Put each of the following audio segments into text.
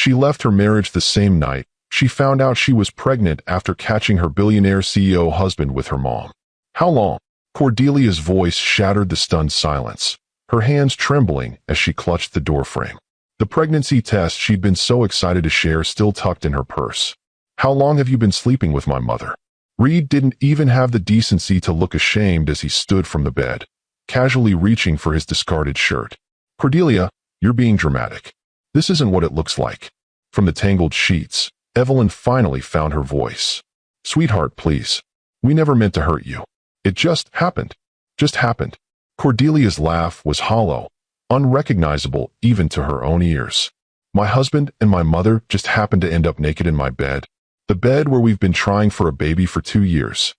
She left her marriage the same night. She found out she was pregnant after catching her billionaire CEO husband with her mom. How long? Cordelia's voice shattered the stunned silence, her hands trembling as she clutched the doorframe. The pregnancy test she'd been so excited to share still tucked in her purse. How long have you been sleeping with my mother? Reed didn't even have the decency to look ashamed as he stood from the bed, casually reaching for his discarded shirt. Cordelia, you're being dramatic. This isn't what it looks like. From the tangled sheets, Evelyn finally found her voice. Sweetheart, please. We never meant to hurt you. It just happened. Just happened. Cordelia's laugh was hollow, unrecognizable even to her own ears. My husband and my mother just happened to end up naked in my bed. The bed where we've been trying for a baby for 2 years.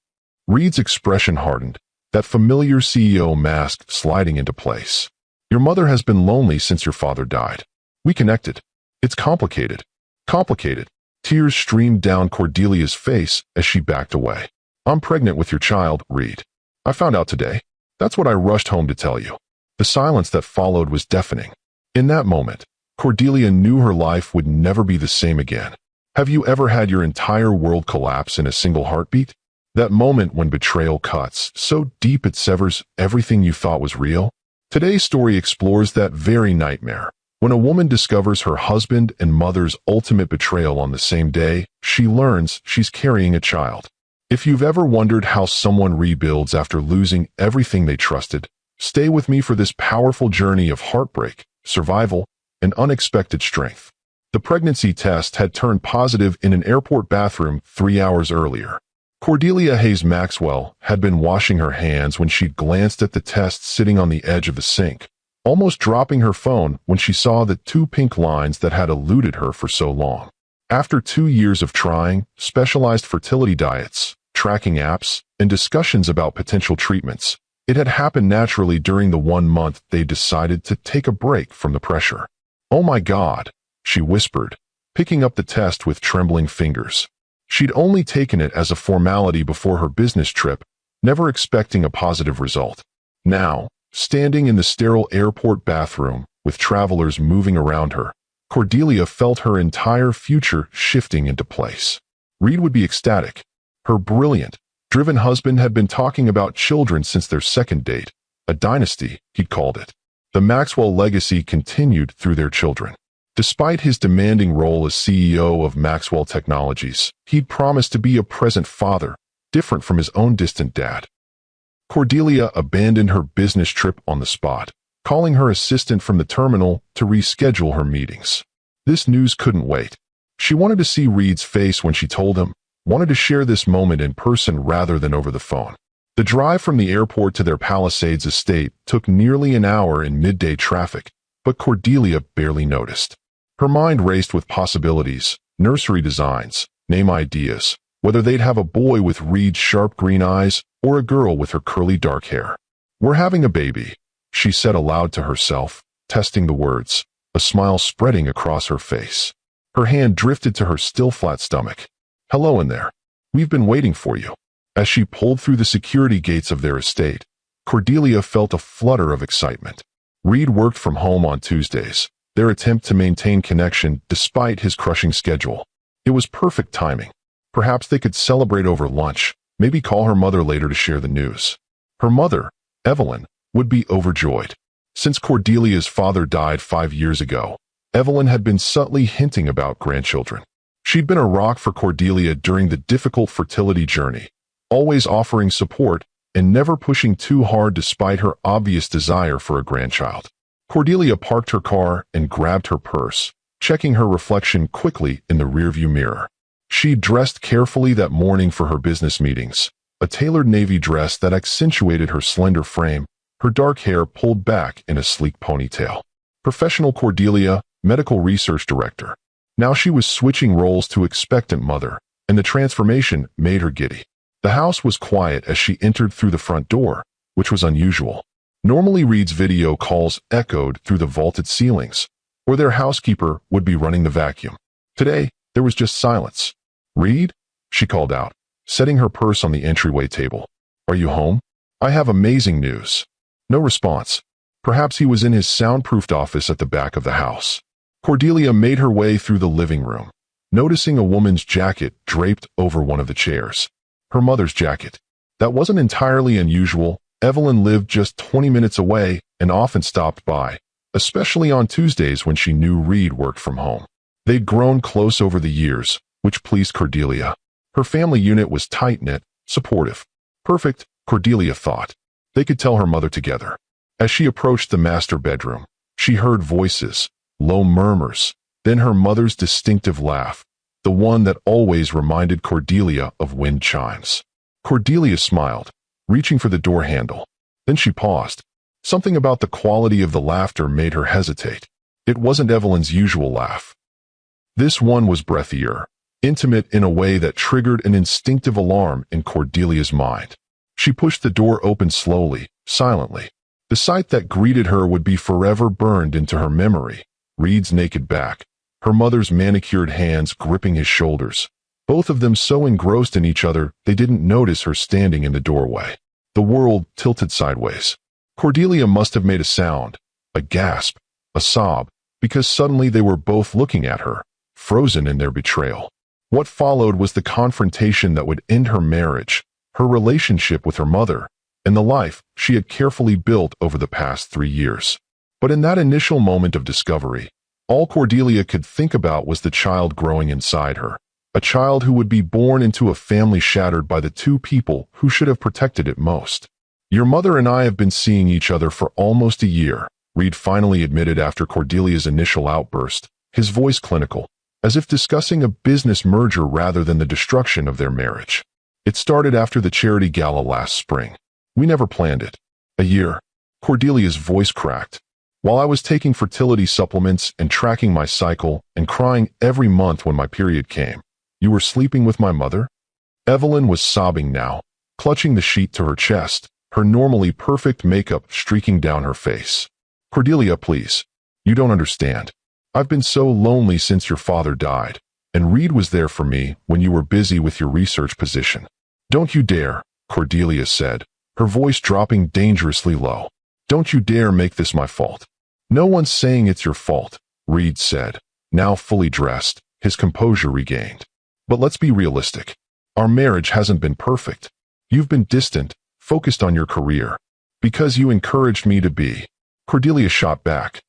Reed's expression hardened, that familiar CEO mask sliding into place. Your mother has been lonely since your father died. We connected. It's complicated. Complicated. Tears streamed down Cordelia's face as she backed away. I'm pregnant with your child, Reed. I found out today. That's what I rushed home to tell you. The silence that followed was deafening. In that moment, Cordelia knew her life would never be the same again. Have you ever had your entire world collapse in a single heartbeat? That moment when betrayal cuts so deep it severs everything you thought was real? Today's story explores that very nightmare. When a woman discovers her husband and mother's ultimate betrayal on the same day, she learns she's carrying a child. If you've ever wondered how someone rebuilds after losing everything they trusted, stay with me for this powerful journey of heartbreak, survival, and unexpected strength. The pregnancy test had turned positive in an airport bathroom 3 hours earlier. Cordelia Hayes Maxwell had been washing her hands when she glanced at the test sitting on the edge of the sink, almost dropping her phone when she saw the 2 pink lines that had eluded her for so long. After 2 years of trying specialized fertility diets, tracking apps, and discussions about potential treatments, it had happened naturally during the 1 month they decided to take a break from the pressure. Oh my God, she whispered, picking up the test with trembling fingers. She'd only taken it as a formality before her business trip, never expecting a positive result. Now, standing in the sterile airport bathroom, with travelers moving around her, Cordelia felt her entire future shifting into place. Reed would be ecstatic. Her brilliant, driven husband had been talking about children since their second date, a dynasty, he'd called it. The Maxwell legacy continued through their children. Despite his demanding role as CEO of Maxwell Technologies, he'd promised to be a present father, different from his own distant dad. Cordelia abandoned her business trip on the spot, calling her assistant from the terminal to reschedule her meetings. This news couldn't wait. She wanted to see Reed's face when she told him, wanted to share this moment in person rather than over the phone. The drive from the airport to their Palisades estate took nearly an hour in midday traffic, but Cordelia barely noticed. Her mind raced with possibilities, nursery designs, name ideas, whether they'd have a boy with Reed's sharp green eyes or a girl with her curly dark hair. We're having a baby, she said aloud to herself, testing the words, a smile spreading across her face. Her hand drifted to her still flat stomach. Hello in there. We've been waiting for you. As she pulled through the security gates of their estate, Cordelia felt a flutter of excitement. Reed worked from home on Tuesdays, their attempt to maintain connection despite his crushing schedule. It was perfect timing. Perhaps they could celebrate over lunch, maybe call her mother later to share the news. Her mother, Evelyn, would be overjoyed. Since Cordelia's father died 5 years ago, Evelyn had been subtly hinting about grandchildren. She'd been a rock for Cordelia during the difficult fertility journey, always offering support and never pushing too hard despite her obvious desire for a grandchild. Cordelia parked her car and grabbed her purse, checking her reflection quickly in the rearview mirror. She dressed carefully that morning for her business meetings, a tailored navy dress that accentuated her slender frame, her dark hair pulled back in a sleek ponytail. Professional Cordelia, medical research director. Now she was switching roles to expectant mother, and the transformation made her giddy. The house was quiet as she entered through the front door, which was unusual. Normally Reed's video calls echoed through the vaulted ceilings, or their housekeeper would be running the vacuum. Today, there was just silence. Reed? She called out, setting her purse on the entryway table. Are you home? I have amazing news. No response. Perhaps he was in his soundproofed office at the back of the house. Cordelia made her way through the living room, noticing a woman's jacket draped over one of the chairs. Her mother's jacket. That wasn't entirely unusual. Evelyn lived just 20 minutes away and often stopped by, especially on Tuesdays when she knew Reed worked from home. They'd grown close over the years, which pleased Cordelia. Her family unit was tight-knit, supportive. Perfect, Cordelia thought. They could tell her mother together. As she approached the master bedroom, she heard voices, low murmurs, then her mother's distinctive laugh, the one that always reminded Cordelia of wind chimes. Cordelia smiled, reaching for the door handle. Then she paused. Something about the quality of the laughter made her hesitate. It wasn't Evelyn's usual laugh. This one was breathier, intimate in a way that triggered an instinctive alarm in Cordelia's mind. She pushed the door open slowly, silently. The sight that greeted her would be forever burned into her memory. Reed's naked back, her mother's manicured hands gripping his shoulders, both of them so engrossed in each other they didn't notice her standing in the doorway. The world tilted sideways. Cordelia must have made a sound, a gasp, a sob, because suddenly they were both looking at her, frozen in their betrayal. What followed was the confrontation that would end her marriage, her relationship with her mother, and the life she had carefully built over the past 3 years. But in that initial moment of discovery, all Cordelia could think about was the child growing inside her, a child who would be born into a family shattered by the two people who should have protected it most. "Your mother and I have been seeing each other for almost a year," Reed finally admitted after Cordelia's initial outburst, his voice clinical, as if discussing a business merger rather than the destruction of their marriage. "It started after the charity gala last spring. We never planned it. A year." Cordelia's voice cracked. "While I was taking fertility supplements and tracking my cycle and crying every month when my period came. You were sleeping with my mother?" Evelyn was sobbing now, clutching the sheet to her chest, her normally perfect makeup streaking down her face. "Cordelia, please. You don't understand. I've been so lonely since your father died, and Reed was there for me when you were busy with your research position." "Don't you dare," Cordelia said, her voice dropping dangerously low. "Don't you dare make this my fault." "No one's saying it's your fault," Reed said, now fully dressed, his composure regained. "But let's be realistic. Our marriage hasn't been perfect. You've been distant, focused on your career. Because you encouraged me to be." Cordelia shot back.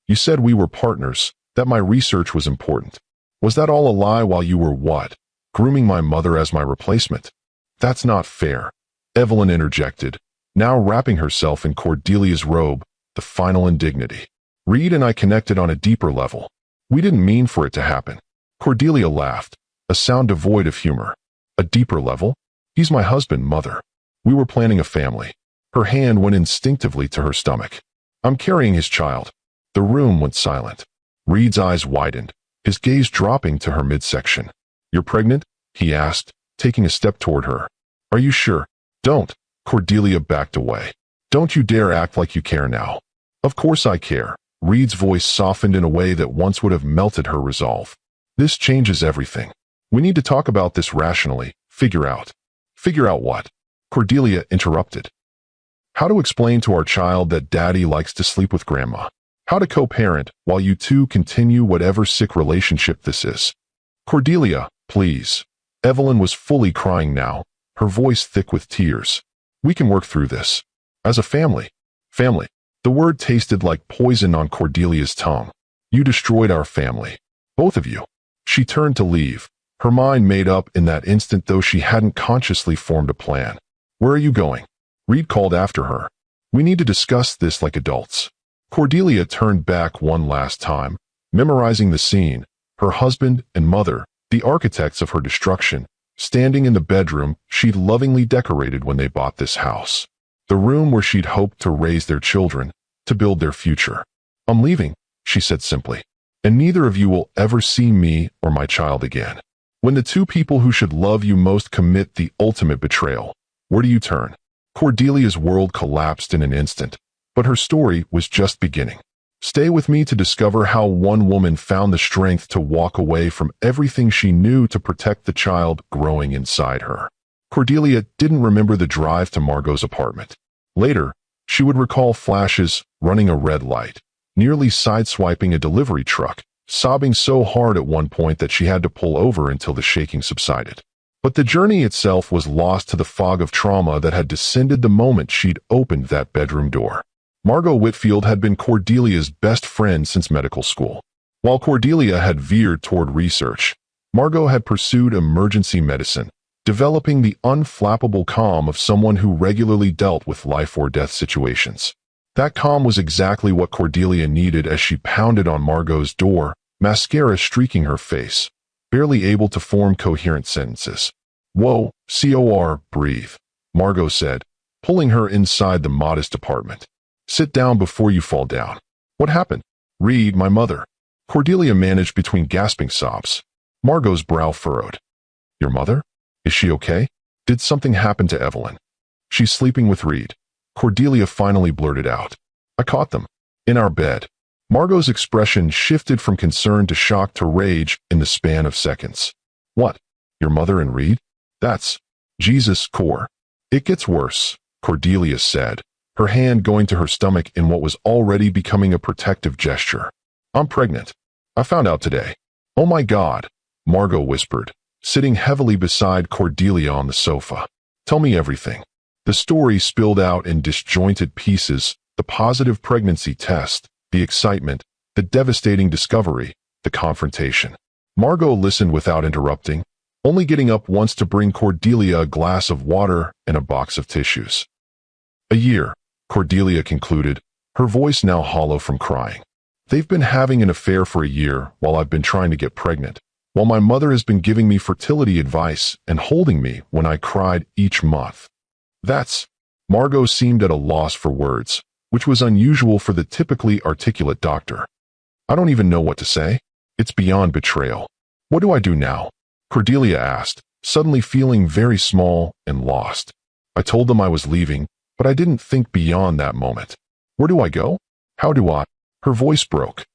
"You said we were partners, that my research was important. Was that all a lie while you were what? Grooming my mother as my replacement?" "That's not fair," Evelyn interjected, now wrapping herself in Cordelia's robe, the final indignity. "Reed and I connected on a deeper level. We didn't mean for it to happen." Cordelia laughed, a sound devoid of humor. "A deeper level? He's my husband, mother. We were planning a family." Her hand went instinctively to her stomach. "I'm carrying his child." The room went silent. Reed's eyes widened, his gaze dropping to her midsection. "You're pregnant?" he asked, taking a step toward her. "Are you sure?" "Don't." Cordelia backed away. "Don't you dare act like you care now." "Of course I care." Reed's voice softened in a way that once would have melted her resolve. "This changes everything. We need to talk about this rationally, figure out." "Figure out what?" Cordelia interrupted. "How to explain to our child that daddy likes to sleep with grandma. How to co-parent while you two continue whatever sick relationship this is." "Cordelia, please." Evelyn was fully crying now, her voice thick with tears. "We can work through this. As a family." "Family." The word tasted like poison on Cordelia's tongue. "You destroyed our family. Both of you." She turned to leave, her mind made up in that instant though she hadn't consciously formed a plan. "Where are you going?" Reed called after her. "We need to discuss this like adults." Cordelia turned back one last time, memorizing the scene, her husband and mother, the architects of her destruction, standing in the bedroom she'd lovingly decorated when they bought this house. The room where she'd hoped to raise their children, to build their future. "I'm leaving," she said simply, "and neither of you will ever see me or my child again." When the two people who should love you most commit the ultimate betrayal, where do you turn? Cordelia's world collapsed in an instant, but her story was just beginning. Stay with me to discover how one woman found the strength to walk away from everything she knew to protect the child growing inside her. Cordelia didn't remember the drive to Margot's apartment. Later, she would recall flashes, running a red light, nearly sideswiping a delivery truck, sobbing so hard at one point that she had to pull over until the shaking subsided. But the journey itself was lost to the fog of trauma that had descended the moment she'd opened that bedroom door. Margot Whitfield had been Cordelia's best friend since medical school. While Cordelia had veered toward research, Margot had pursued emergency medicine, developing the unflappable calm of someone who regularly dealt with life-or-death situations. That calm was exactly what Cordelia needed as she pounded on Margot's door, mascara streaking her face, barely able to form coherent sentences. "Whoa, COR, breathe," Margot said, pulling her inside the modest apartment. "Sit down before you fall down." "What happened?" "Reed, my mother." Cordelia managed between gasping sobs. Margot's brow furrowed. "Your mother? Is she okay? Did something happen to Evelyn?" "She's sleeping with Reed," Cordelia finally blurted out. "I caught them. In our bed." Margot's expression shifted from concern to shock to rage in the span of seconds. "What? Your mother and Reed? That's... Jesus, Cor." "It gets worse," Cordelia said, her hand going to her stomach in what was already becoming a protective gesture. "I'm pregnant. I found out today." "Oh my God," Margot whispered, sitting heavily beside Cordelia on the sofa. "Tell me everything." The story spilled out in disjointed pieces: the positive pregnancy test, the excitement, the devastating discovery, the confrontation. Margot listened without interrupting, only getting up once to bring Cordelia a glass of water and a box of tissues. "A year," Cordelia concluded, her voice now hollow from crying. "They've been having an affair for a year while I've been trying to get pregnant, while my mother has been giving me fertility advice and holding me when I cried each month." That's... Margot seemed at a loss for words, which was unusual for the typically articulate doctor. "I don't even know what to say. It's beyond betrayal. What do I do now?" Cordelia asked, suddenly feeling very small and lost. "I told them I was leaving, but I didn't think beyond that moment. Where do I go? How do I..." Her voice broke.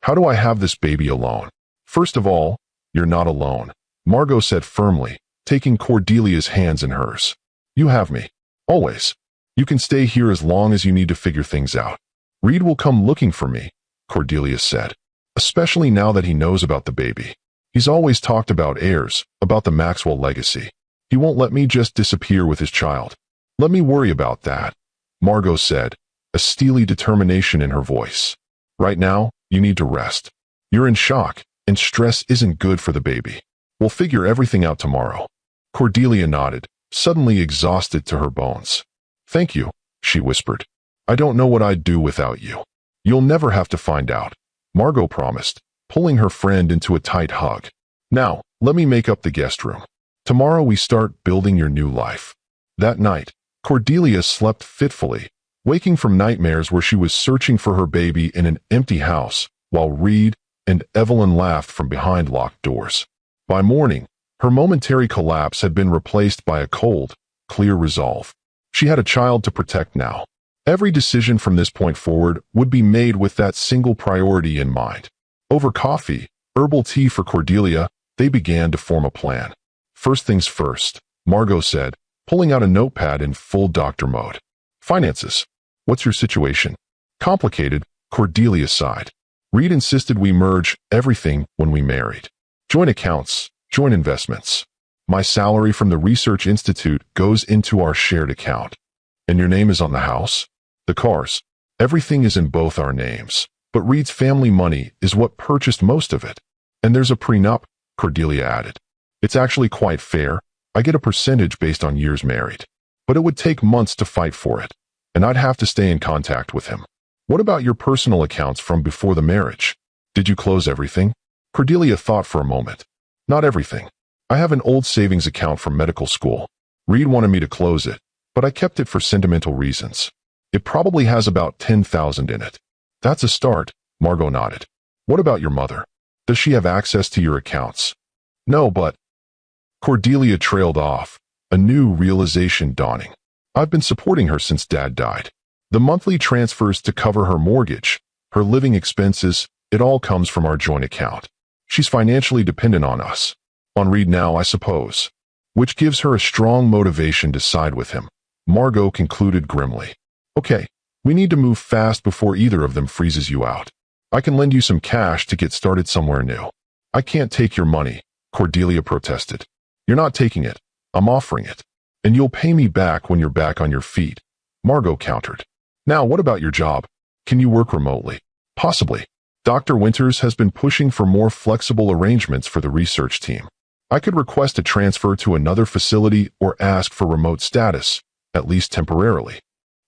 "How do I have this baby alone?" "First of all, you're not alone," Margot said firmly, taking Cordelia's hands in hers. "You have me. Always. You can stay here as long as you need to figure things out. Reed will come looking for me," Cordelia said, "especially now that he knows about the baby. He's always talked about heirs, about the Maxwell legacy. He won't let me just disappear with his child." "Let me worry about that," Margot said, a steely determination in her voice. "Right now, you need to rest. You're in shock, and stress isn't good for the baby. We'll figure everything out tomorrow." Cordelia nodded, suddenly exhausted to her bones. "Thank you," she whispered. "I don't know what I'd do without you." "You'll never have to find out," Margot promised, pulling her friend into a tight hug. "Now, let me make up the guest room. Tomorrow we start building your new life." That night, Cordelia slept fitfully, waking from nightmares where she was searching for her baby in an empty house, while Reed and Evelyn laughed from behind locked doors. By morning, her momentary collapse had been replaced by a cold, clear resolve. She had a child to protect now. Every decision from this point forward would be made with that single priority in mind. Over coffee, herbal tea for Cordelia, they began to form a plan. "First things first," Margot said, pulling out a notepad in full doctor mode. "Finances. What's your situation?" "Complicated," Cordelia sighed. "Reed insisted we merge everything when we married. Joint accounts, joint investments. My salary from the Research Institute goes into our shared account. And your name is on the house? The cars. Everything is in both our names. But Reed's family money is what purchased most of it. And there's a prenup," Cordelia added. "It's actually quite fair. I get a percentage based on years married. But it would take months to fight for it. And I'd have to stay in contact with him." "What about your personal accounts from before the marriage? Did you close everything?" Cordelia thought for a moment. "Not everything. I have an old savings account from medical school. Reed wanted me to close it, but I kept it for sentimental reasons. It probably has about 10,000 in it." "That's a start," Margot nodded. "What about your mother? Does she have access to your accounts?" "No, but..." Cordelia trailed off, a new realization dawning. "I've been supporting her since Dad died. The monthly transfers to cover her mortgage, her living expenses, it all comes from our joint account. She's financially dependent on us. On Reed now, I suppose. Which gives her a strong motivation to side with him," Margot concluded grimly. "Okay, we need to move fast before either of them freezes you out. I can lend you some cash to get started somewhere new. I can't take your money, Cordelia protested. You're not taking it. I'm offering it. And you'll pay me back when you're back on your feet, Margot countered. Now, what about your job? Can you work remotely? Possibly. Dr. Winters has been pushing for more flexible arrangements for the research team. I could request a transfer to another facility or ask for remote status, at least temporarily.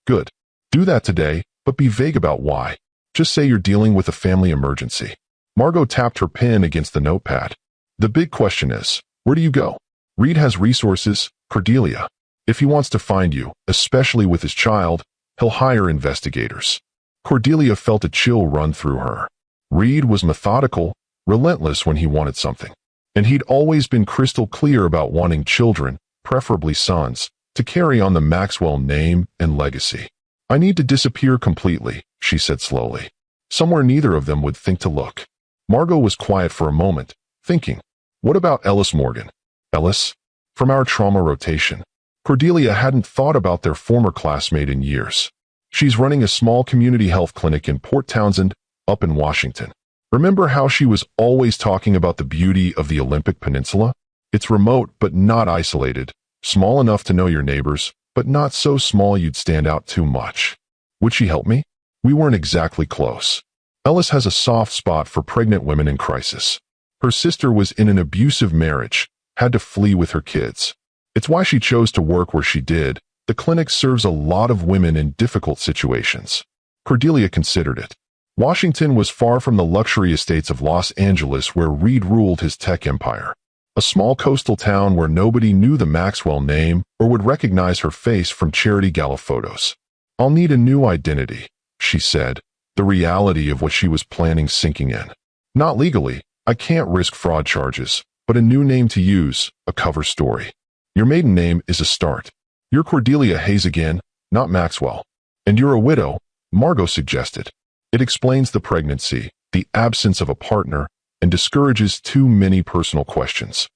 Good. Do that today, but be vague about why. Just say you're dealing with a family emergency. Margot tapped her pen against the notepad. The big question is, where do you go? Reed has resources, Cordelia. If he wants to find you, especially with his child, he'll hire investigators. Cordelia felt a chill run through her. Reed was methodical, relentless when he wanted something. And he'd always been crystal clear about wanting children, preferably sons, to carry on the Maxwell name and legacy. I need to disappear completely, she said slowly. Somewhere neither of them would think to look. Margot was quiet for a moment, thinking, what about Ellis Morgan? Ellis? From our trauma rotation. Cordelia hadn't thought about their former classmate in years. She's running a small community health clinic in Port Townsend, up in Washington. Remember how she was always talking about the beauty of the Olympic Peninsula? It's remote but not isolated, small enough to know your neighbors, but not so small you'd stand out too much. Would she help me? We weren't exactly close. Ellis has a soft spot for pregnant women in crisis. Her sister was in an abusive marriage, had to flee with her kids. It's why she chose to work where she did. The clinic serves a lot of women in difficult situations. Cordelia considered it. Washington was far from the luxury estates of Los Angeles where Reed ruled his tech empire. A small coastal town where nobody knew the Maxwell name or would recognize her face from charity gala photos. I'll need a new identity, she said, the reality of what she was planning sinking in. Not legally, I can't risk fraud charges, but a new name to use, a cover story. Your maiden name is a start. You're Cordelia Hayes again, not Maxwell. And you're a widow, Margot suggested. It explains the pregnancy, the absence of a partner, and discourages too many personal questions.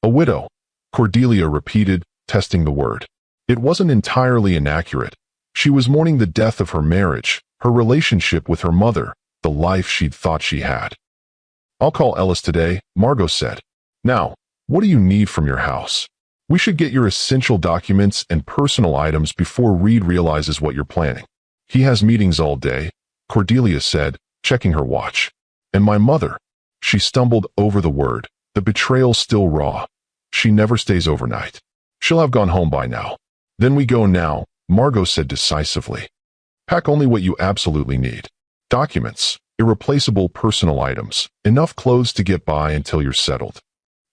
A widow, Cordelia repeated, testing the word. It wasn't entirely inaccurate. She was mourning the death of her marriage, her relationship with her mother, the life she'd thought she had. I'll call Ellis today, Margot said. Now, what do you need from your house? We should get your essential documents and personal items before Reed realizes what you're planning. He has meetings all day, Cordelia said, checking her watch. And my mother. She stumbled over the word, the betrayal still raw. She never stays overnight. She'll have gone home by now. Then we go now, Margot said decisively. Pack only what you absolutely need. Documents, irreplaceable personal items, enough clothes to get by until you're settled.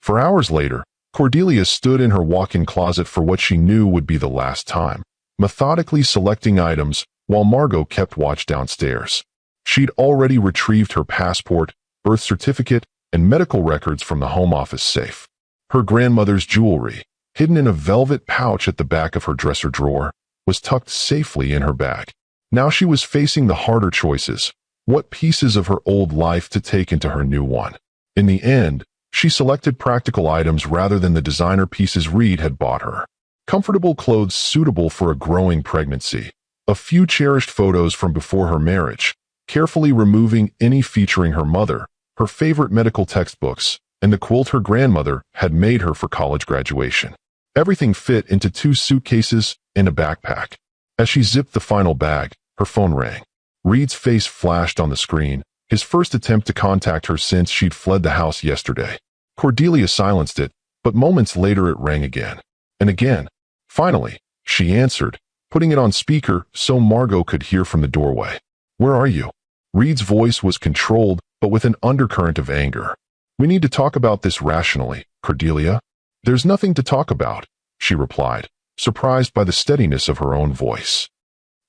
For hours later, Cordelia stood in her walk-in closet for what she knew would be the last time, methodically selecting items while Margot kept watch downstairs. She'd already retrieved her passport, birth certificate, and medical records from the home office safe. Her grandmother's jewelry, hidden in a velvet pouch at the back of her dresser drawer, was tucked safely in her bag. Now she was facing the harder choices, what pieces of her old life to take into her new one. In the end, she selected practical items rather than the designer pieces Reed had bought her. Comfortable clothes suitable for a growing pregnancy, a few cherished photos from before her marriage, carefully removing any featuring her mother, her favorite medical textbooks, and the quilt her grandmother had made her for college graduation. Everything fit into 2 suitcases and a backpack. As she zipped the final bag, her phone rang. Reed's face flashed on the screen, his first attempt to contact her since she'd fled the house yesterday. Cordelia silenced it, but moments later it rang again. And again. Finally, she answered, putting it on speaker so Margot could hear from the doorway. Where are you? Reed's voice was controlled, but with an undercurrent of anger. We need to talk about this rationally, Cordelia. There's nothing to talk about, she replied, surprised by the steadiness of her own voice.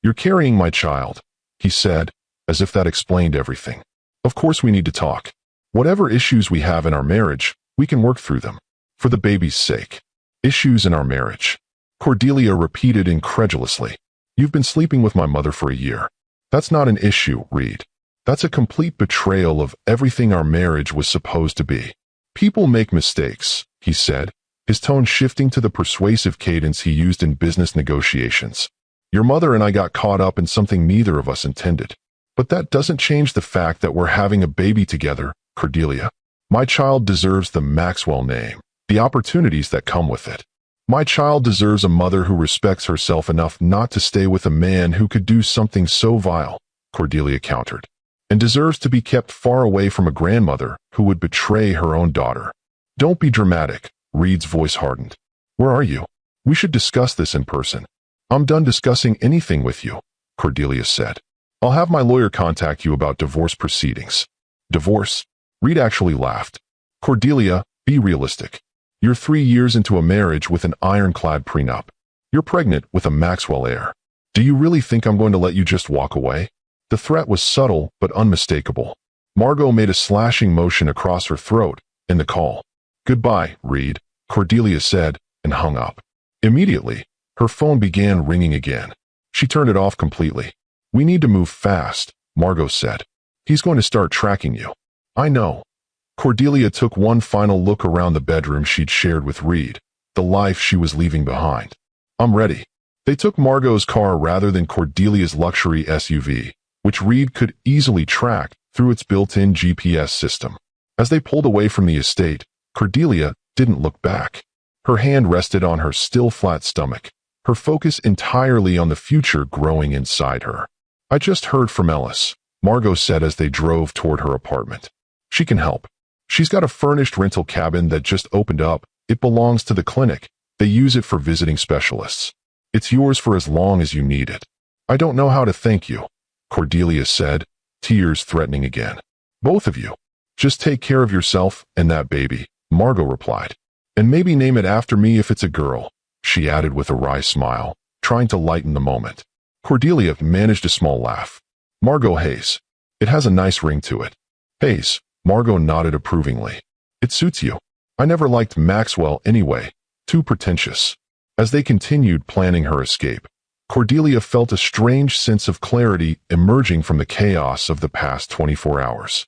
You're carrying my child, he said, as if that explained everything. Of course we need to talk. Whatever issues we have in our marriage, we can work through them. For the baby's sake. Issues in our marriage. Cordelia repeated incredulously. You've been sleeping with my mother for a year. That's not an issue, Reed. That's a complete betrayal of everything our marriage was supposed to be. People make mistakes, he said, his tone shifting to the persuasive cadence he used in business negotiations. Your mother and I got caught up in something neither of us intended. But that doesn't change the fact that we're having a baby together, Cordelia. My child deserves the Maxwell name, the opportunities that come with it. My child deserves a mother who respects herself enough not to stay with a man who could do something so vile, Cordelia countered, and deserves to be kept far away from a grandmother who would betray her own daughter. Don't be dramatic, Reed's voice hardened. Where are you? We should discuss this in person. I'm done discussing anything with you, Cordelia said. I'll have my lawyer contact you about divorce proceedings. Divorce? Reed actually laughed. Cordelia, be realistic. You're 3 years into a marriage with an ironclad prenup. You're pregnant with a Maxwell heir. Do you really think I'm going to let you just walk away? The threat was subtle but unmistakable. Margot made a slashing motion across her throat in the call. Goodbye, Reed, Cordelia said, and hung up. Immediately, her phone began ringing again. She turned it off completely. We need to move fast, Margot said. He's going to start tracking you. I know. Cordelia took one final look around the bedroom she'd shared with Reed, the life she was leaving behind. I'm ready. They took Margot's car rather than Cordelia's luxury SUV, which Reed could easily track through its built-in GPS system. As they pulled away from the estate, Cordelia didn't look back. Her hand rested on her still flat stomach, her focus entirely on the future growing inside her. I just heard from Ellis, Margot said as they drove toward her apartment. She can help. She's got a furnished rental cabin that just opened up. It belongs to the clinic. They use it for visiting specialists. It's yours for as long as you need it. I don't know how to thank you, Cordelia said, tears threatening again. Both of you. Just take care of yourself and that baby, Margot replied. And maybe name it after me if it's a girl, she added with a wry smile, trying to lighten the moment. Cordelia managed a small laugh. Margot Hayes. It has a nice ring to it. Hayes, Margot nodded approvingly. It suits you. I never liked Maxwell anyway, too pretentious. As they continued planning her escape, Cordelia felt a strange sense of clarity emerging from the chaos of the past 24 hours.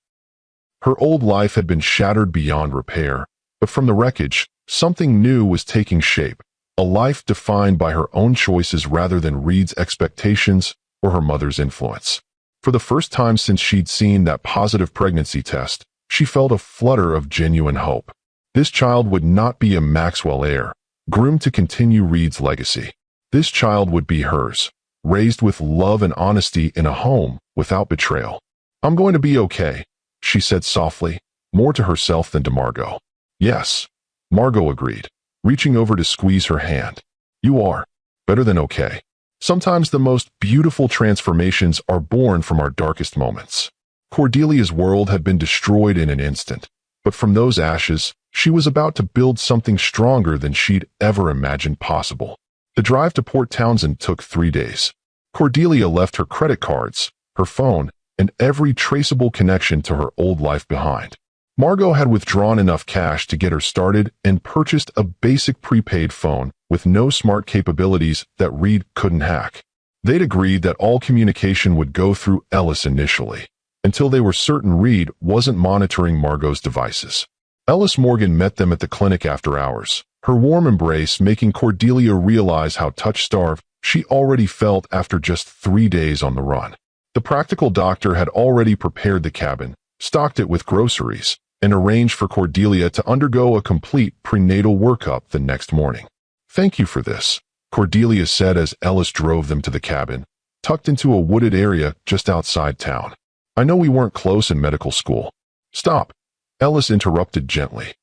Her old life had been shattered beyond repair, but from the wreckage, something new was taking shape, a life defined by her own choices rather than Reed's expectations or her mother's influence. For the first time since she'd seen that positive pregnancy test, she felt a flutter of genuine hope. This child would not be a Maxwell heir, groomed to continue Reed's legacy. This child would be hers, raised with love and honesty in a home without betrayal. I'm going to be okay, she said softly, more to herself than to Margot. Yes, Margot agreed, reaching over to squeeze her hand. You are. Better than okay. Sometimes the most beautiful transformations are born from our darkest moments. Cordelia's world had been destroyed in an instant, but from those ashes, she was about to build something stronger than she'd ever imagined possible. The drive to Port Townsend took 3 days. Cordelia left her credit cards, her phone, and every traceable connection to her old life behind. Margot had withdrawn enough cash to get her started and purchased a basic prepaid phone with no smart capabilities that Reed couldn't hack. They'd agreed that all communication would go through Ellis initially, until they were certain Reed wasn't monitoring Margot's devices. Ellis Morgan met them at the clinic after hours, her warm embrace making Cordelia realize how touch-starved she already felt after just 3 days on the run. The practical doctor had already prepared the cabin, stocked it with groceries, and arranged for Cordelia to undergo a complete prenatal workup the next morning. Thank you for this, Cordelia said as Ellis drove them to the cabin, tucked into a wooded area just outside town. I know we weren't close in medical school. Stop, Ellis interrupted gently.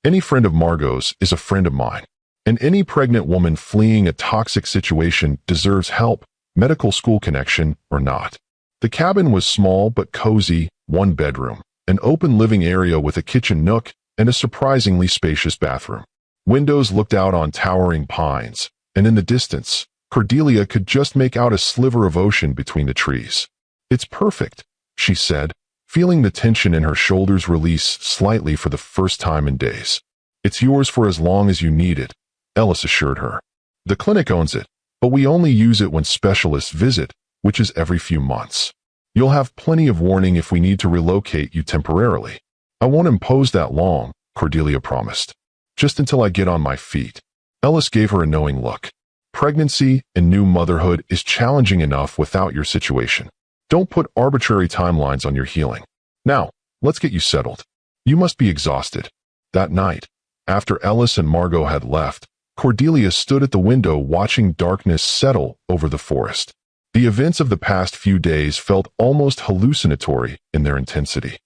Any friend of Margot's is a friend of mine, and any pregnant woman fleeing a toxic situation deserves help, medical school connection or not. The cabin was small but cozy, 1 bedroom, an open living area with a kitchen nook and a surprisingly spacious bathroom. Windows looked out on towering pines, and in the distance, Cordelia could just make out a sliver of ocean between the trees. It's perfect, she said, feeling the tension in her shoulders release slightly for the first time in days. It's yours for as long as you need it, Ellis assured her. The clinic owns it, but we only use it when specialists visit, which is every few months. You'll have plenty of warning if we need to relocate you temporarily. I won't impose that long, Cordelia promised. Just until I get on my feet. Ellis gave her a knowing look. Pregnancy and new motherhood is challenging enough without your situation. Don't put arbitrary timelines on your healing. Now, let's get you settled. You must be exhausted. That night, after Ellis and Margot had left, Cordelia stood at the window watching darkness settle over the forest. The events of the past few days felt almost hallucinatory in their intensity.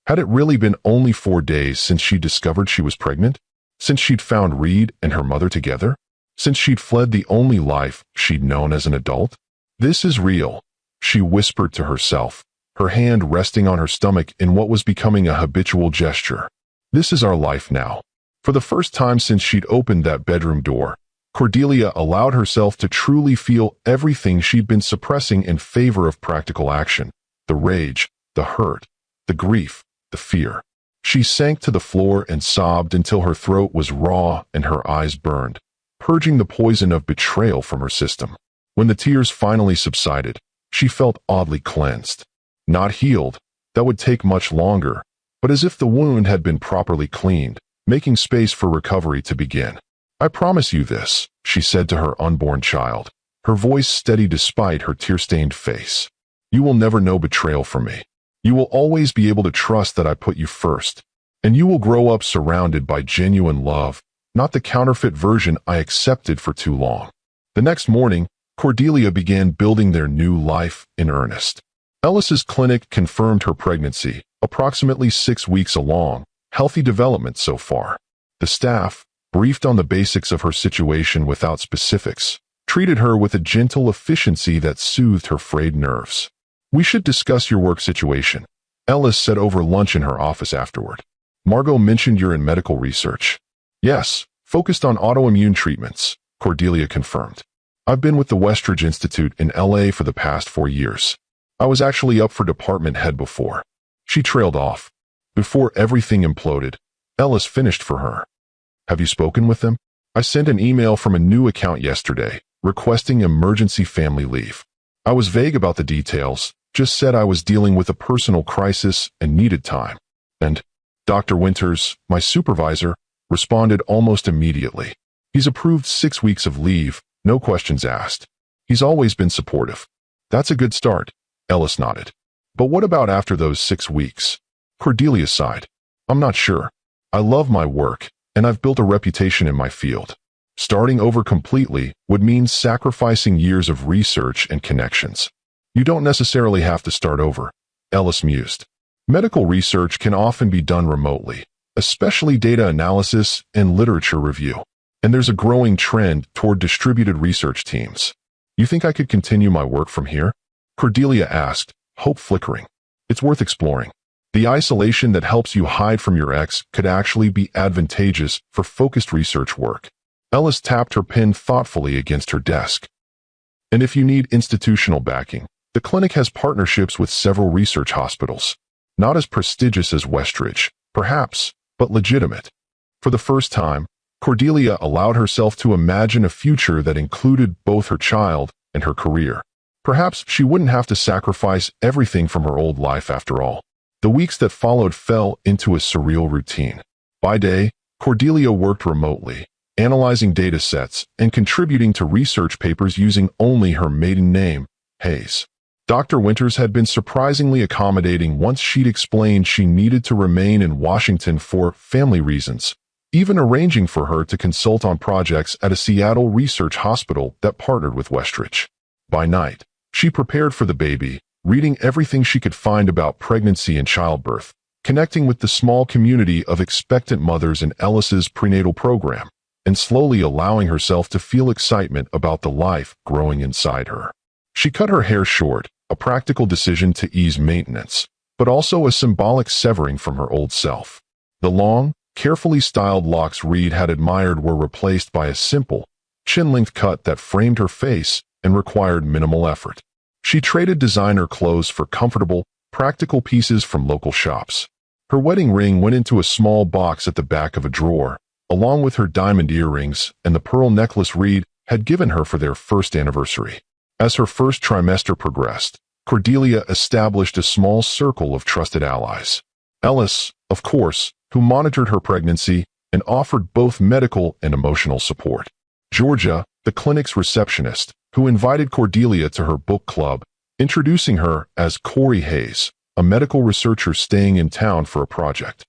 Had it really been only 4 days since she discovered she was pregnant? Since she'd found Reed and her mother together? Since she'd fled the only life she'd known as an adult? This is real, she whispered to herself, her hand resting on her stomach in what was becoming a habitual gesture. This is our life now. For the first time since she'd opened that bedroom door, Cordelia allowed herself to truly feel everything she'd been suppressing in favor of practical action. The rage, the hurt, the grief, the fear. She sank to the floor and sobbed until her throat was raw and her eyes burned, purging the poison of betrayal from her system. When the tears finally subsided, she felt oddly cleansed. Not healed, that would take much longer, but as if the wound had been properly cleaned, making space for recovery to begin. I promise you this, she said to her unborn child, her voice steady despite her tear-stained face. You will never know betrayal from me. You will always be able to trust that I put you first, and you will grow up surrounded by genuine love, not the counterfeit version I accepted for too long. The next morning, Cordelia began building their new life in earnest. Ellis's clinic confirmed her pregnancy, approximately 6 weeks along, healthy development so far. The staff, briefed on the basics of her situation without specifics, treated her with a gentle efficiency that soothed her frayed nerves. We should discuss your work situation, Ellis said over lunch in her office afterward. Margot mentioned you're in medical research. Yes, focused on autoimmune treatments, Cordelia confirmed. I've been with the Westridge Institute in LA for the past 4 years. I was actually up for department head before. She trailed off. Before everything imploded, Ellis finished for her. Have you spoken with them? I sent an email from a new account yesterday, requesting emergency family leave. I was vague about the details, just said I was dealing with a personal crisis and needed time. And Dr. Winters, my supervisor, responded almost immediately. He's approved 6 weeks of leave, no questions asked. He's always been supportive. That's a good start, Ellis nodded. But what about after those 6 weeks? Cordelia sighed. I'm not sure. I love my work, and I've built a reputation in my field. Starting over completely would mean sacrificing years of research and connections. You don't necessarily have to start over, Ellis mused. Medical research can often be done remotely, especially data analysis and literature review. And there's a growing trend toward distributed research teams. You think I could continue my work from here? Cordelia asked, hope flickering. It's worth exploring. The isolation that helps you hide from your ex could actually be advantageous for focused research work. Ellis tapped her pen thoughtfully against her desk. And if you need institutional backing, the clinic has partnerships with several research hospitals. Not as prestigious as Westridge, perhaps, but legitimate. For the first time, Cordelia allowed herself to imagine a future that included both her child and her career. Perhaps she wouldn't have to sacrifice everything from her old life after all. The weeks that followed fell into a surreal routine. By day, Cordelia worked remotely, analyzing data sets and contributing to research papers using only her maiden name, Hayes. Dr. Winters had been surprisingly accommodating once she'd explained she needed to remain in Washington for family reasons, even arranging for her to consult on projects at a Seattle research hospital that partnered with Westridge. By night, she prepared for the baby, reading everything she could find about pregnancy and childbirth, connecting with the small community of expectant mothers in Ellis's prenatal program, and slowly allowing herself to feel excitement about the life growing inside her. She cut her hair short, a practical decision to ease maintenance, but also a symbolic severing from her old self. The long, carefully styled locks Reed had admired were replaced by a simple, chin-length cut that framed her face and required minimal effort. She traded designer clothes for comfortable, practical pieces from local shops. Her wedding ring went into a small box at the back of a drawer, along with her diamond earrings and the pearl necklace Reed had given her for their first anniversary. As her first trimester progressed, Cordelia established a small circle of trusted allies. Ellis, of course, who monitored her pregnancy and offered both medical and emotional support. Georgia, the clinic's receptionist, who invited Cordelia to her book club, introducing her as Corey Hayes, a medical researcher staying in town for a project.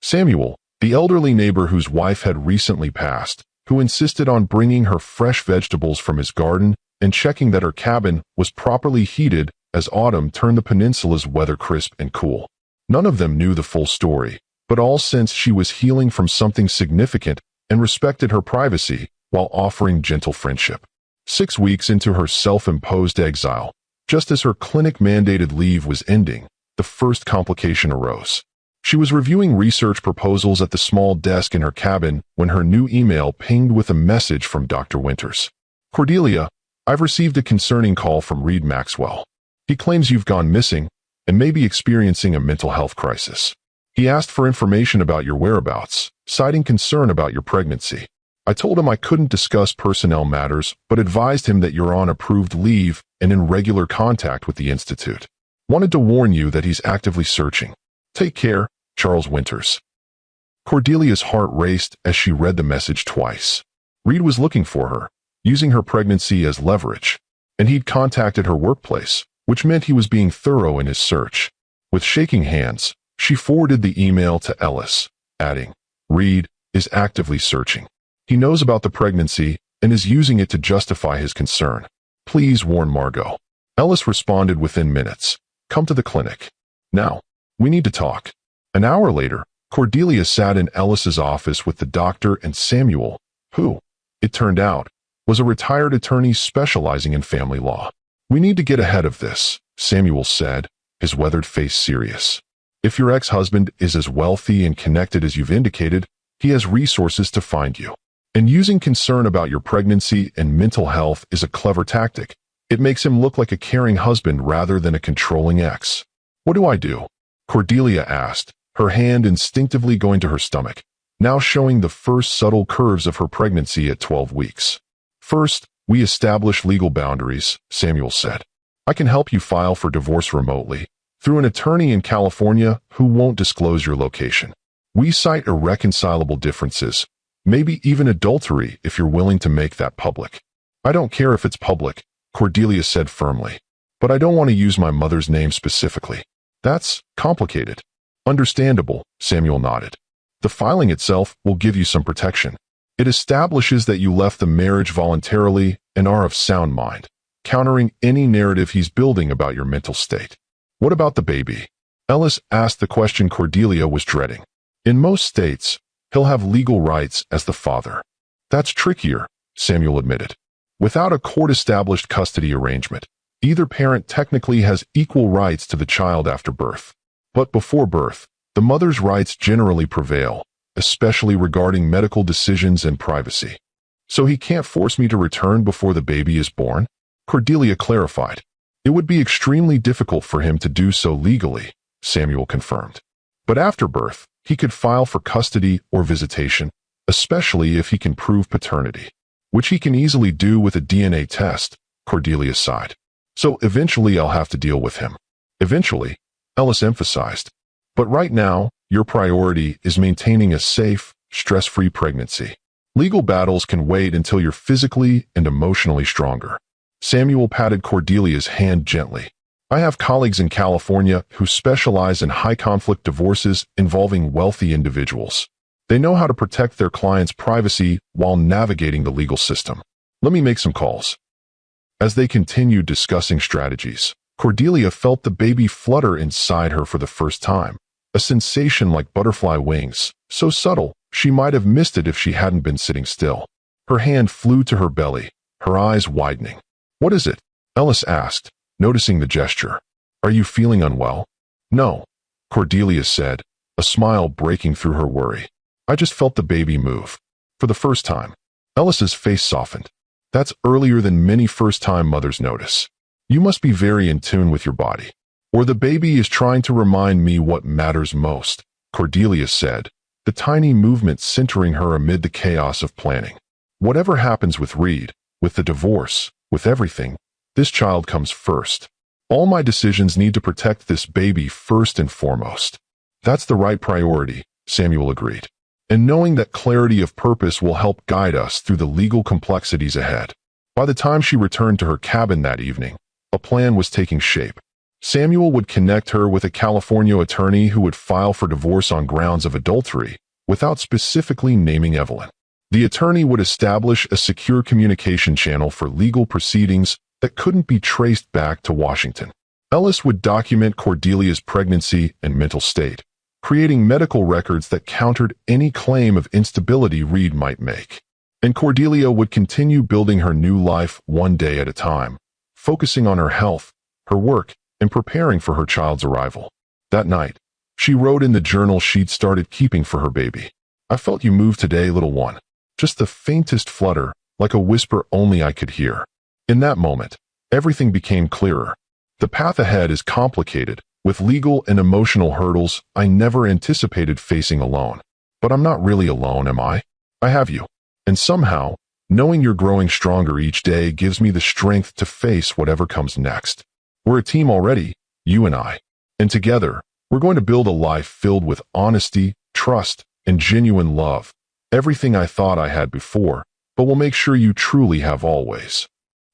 Samuel, the elderly neighbor whose wife had recently passed, who insisted on bringing her fresh vegetables from his garden and checking that her cabin was properly heated as autumn turned the peninsula's weather crisp and cool. None of them knew the full story, but all sensed she was healing from something significant and respected her privacy while offering gentle friendship. 6 weeks into her self-imposed exile, just as her clinic-mandated leave was ending, the first complication arose. She was reviewing research proposals at the small desk in her cabin when her new email pinged with a message from Dr. Winters. "Cordelia, I've received a concerning call from Reed Maxwell. He claims you've gone missing and may be experiencing a mental health crisis. He asked for information about your whereabouts, citing concern about your pregnancy. I told him I couldn't discuss personnel matters, but advised him that you're on approved leave and in regular contact with the Institute. Wanted to warn you that he's actively searching. Take care, Charles Winters." Cordelia's heart raced as she read the message twice. Reed was looking for her, using her pregnancy as leverage, and he'd contacted her workplace, which meant he was being thorough in his search. With shaking hands, she forwarded the email to Ellis, adding, "Reed is actively searching. He knows about the pregnancy and is using it to justify his concern. Please warn Margot." Ellis responded within minutes, "Come to the clinic. Now, we need to talk." An hour later, Cordelia sat in Ellis's office with the doctor and Samuel, who, it turned out, was a retired attorney specializing in family law. "We need to get ahead of this," Samuel said, his weathered face serious. "If your ex-husband is as wealthy and connected as you've indicated, he has resources to find you. And using concern about your pregnancy and mental health is a clever tactic. It makes him look like a caring husband rather than a controlling ex." "What do I do?" Cordelia asked, her hand instinctively going to her stomach, now showing the first subtle curves of her pregnancy at 12 weeks. "First, we establish legal boundaries," Samuel said. "I can help you file for divorce remotely, through an attorney in California who won't disclose your location. We cite irreconcilable differences, maybe even adultery if you're willing to make that public." "I don't care if it's public," Cordelia said firmly, "but I don't want to use my mother's name specifically." "That's complicated." "Understandable," Samuel nodded. "The filing itself will give you some protection. It establishes that you left the marriage voluntarily and are of sound mind, countering any narrative he's building about your mental state." "What about the baby?" Ellis asked the question Cordelia was dreading. "In most states, he'll have legal rights as the father." "That's trickier," Samuel admitted. "Without a court-established custody arrangement, either parent technically has equal rights to the child after birth. But before birth, the mother's rights generally prevail, especially regarding medical decisions and privacy." "So he can't force me to return before the baby is born?" Cordelia clarified. "It would be extremely difficult for him to do so legally," Samuel confirmed. "But after birth, he could file for custody or visitation, especially if he can prove paternity, which he can easily do with a DNA test," Cordelia sighed. "So eventually I'll have to deal with him." "Eventually," Ellis emphasized. "But right now, your priority is maintaining a safe, stress-free pregnancy. Legal battles can wait until you're physically and emotionally stronger." Samuel patted Cordelia's hand gently. "I have colleagues in California who specialize in high-conflict divorces involving wealthy individuals. They know how to protect their clients' privacy while navigating the legal system. Let me make some calls." As they continued discussing strategies, Cordelia felt the baby flutter inside her for the first time, a sensation like butterfly wings, so subtle she might have missed it if she hadn't been sitting still. Her hand flew to her belly, her eyes widening. "What is it?" Ellis asked, noticing the gesture. "Are you feeling unwell?" "No," Cordelia said, a smile breaking through her worry. "I just felt the baby move. For the first time." Ellis's face softened. "That's earlier than many first-time mothers notice. You must be very in tune with your body. Or the baby is trying to remind me what matters most," Cordelia said, the tiny movement centering her amid the chaos of planning. "Whatever happens with Reed, with the divorce, with everything, this child comes first. All my decisions need to protect this baby first and foremost." "That's the right priority," Samuel agreed. "And knowing that clarity of purpose will help guide us through the legal complexities ahead." By the time she returned to her cabin that evening, A plan was taking shape. Samuel would connect her with a California attorney who would file for divorce on grounds of adultery, without specifically naming Evelyn. The attorney would establish a secure communication channel for legal proceedings that couldn't be traced back to Washington. Ellis would document Cordelia's pregnancy and mental state, creating medical records that countered any claim of instability Reed might make. And Cordelia would continue building her new life one day at a time, focusing on her health, her work, and preparing for her child's arrival. That night, she wrote in the journal she'd started keeping for her baby, "I felt you move today, little one. Just the faintest flutter, like a whisper only I could hear." In that moment, everything became clearer. The path ahead is complicated, with legal and emotional hurdles I never anticipated facing alone. But I'm not really alone, am I? I have you. And somehow, knowing you're growing stronger each day gives me the strength to face whatever comes next. We're a team already, you and I. And together, we're going to build a life filled with honesty, trust, and genuine love. Everything I thought I had before, but we'll make sure you truly have always.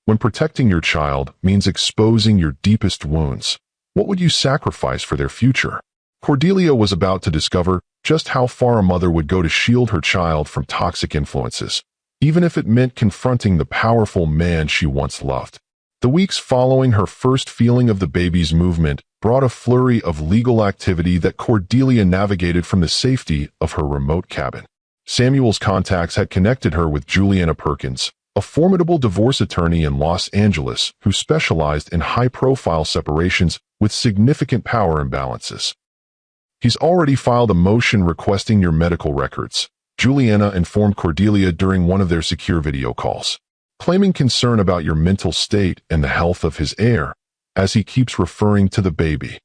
When protecting your child means exposing your deepest wounds, what would you sacrifice for their future? Cordelia was about to discover just how far a mother would go to shield her child from toxic influences, even if it meant confronting the powerful man she once loved. The weeks following her first feeling of the baby's movement brought a flurry of legal activity that Cordelia navigated from the safety of her remote cabin. Samuel's contacts had connected her with Juliana Perkins, a formidable divorce attorney in Los Angeles who specialized in high-profile separations with significant power imbalances. "He's already filed a motion requesting your medical records," Juliana informed Cordelia during one of their secure video calls, "claiming concern about your mental state and the health of his heir, as he keeps referring to the baby."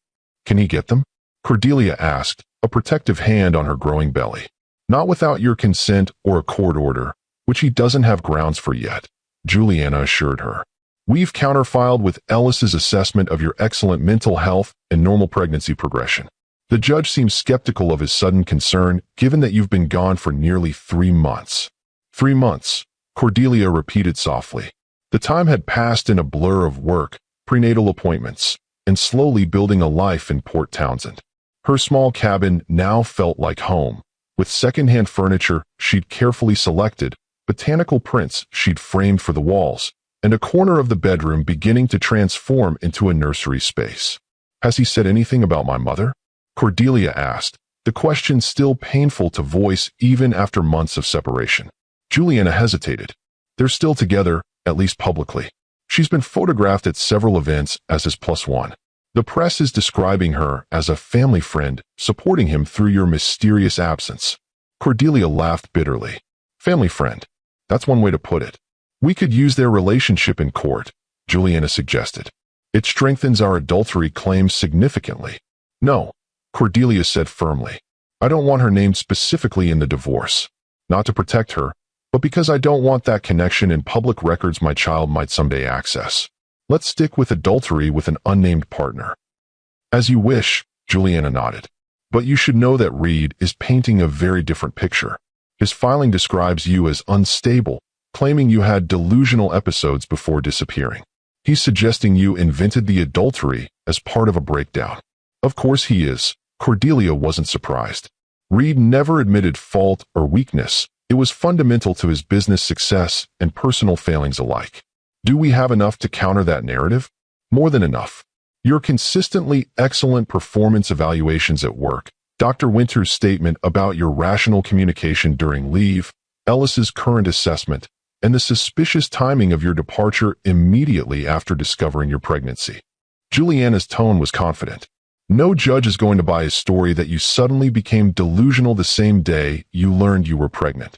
"Can he get them?" Cordelia asked, a protective hand on her growing belly. "Not without your consent or a court order, which he doesn't have grounds for yet," Juliana assured her. "We've counterfiled with Ellis's assessment of your excellent mental health and normal pregnancy progression. The judge seems skeptical of his sudden concern, given that you've been gone for nearly 3 months. 3 months, Cordelia repeated softly. The time had passed in a blur of work, prenatal appointments, and slowly building a life in Port Townsend. Her small cabin now felt like home, with second-hand furniture she'd carefully selected, botanical prints she'd framed for the walls, and a corner of the bedroom beginning to transform into a nursery space. "Has he said anything about my mother?" Cordelia asked, the question still painful to voice even after months of separation. Juliana hesitated. "They're still together, at least publicly. She's been photographed at several events as his +1. The press is describing her as a family friend, supporting him through your mysterious absence." Cordelia laughed bitterly. "Family friend. That's one way to put it. We could use their relationship in court," Juliana suggested. "It strengthens our adultery claims significantly." "No," Cordelia said firmly. "I don't want her named specifically in the divorce. Not to protect her, but because I don't want that connection in public records my child might someday access. Let's stick with adultery with an unnamed partner." "As you wish," Juliana nodded. "But you should know that Reed is painting a very different picture. His filing describes you as unstable, claiming you had delusional episodes before disappearing. He's suggesting you invented the adultery as part of a breakdown." "Of course he is." Cordelia wasn't surprised. Reed never admitted fault or weakness. It was fundamental to his business success and personal failings alike. Do we have enough to counter that narrative? More than enough. Your consistently excellent performance evaluations at work, Dr. Winter's statement about your rational communication during leave, Ellis's current assessment, and the suspicious timing of your departure immediately after discovering your pregnancy. Juliana's tone was confident. No judge is going to buy a story that you suddenly became delusional the same day you learned you were pregnant.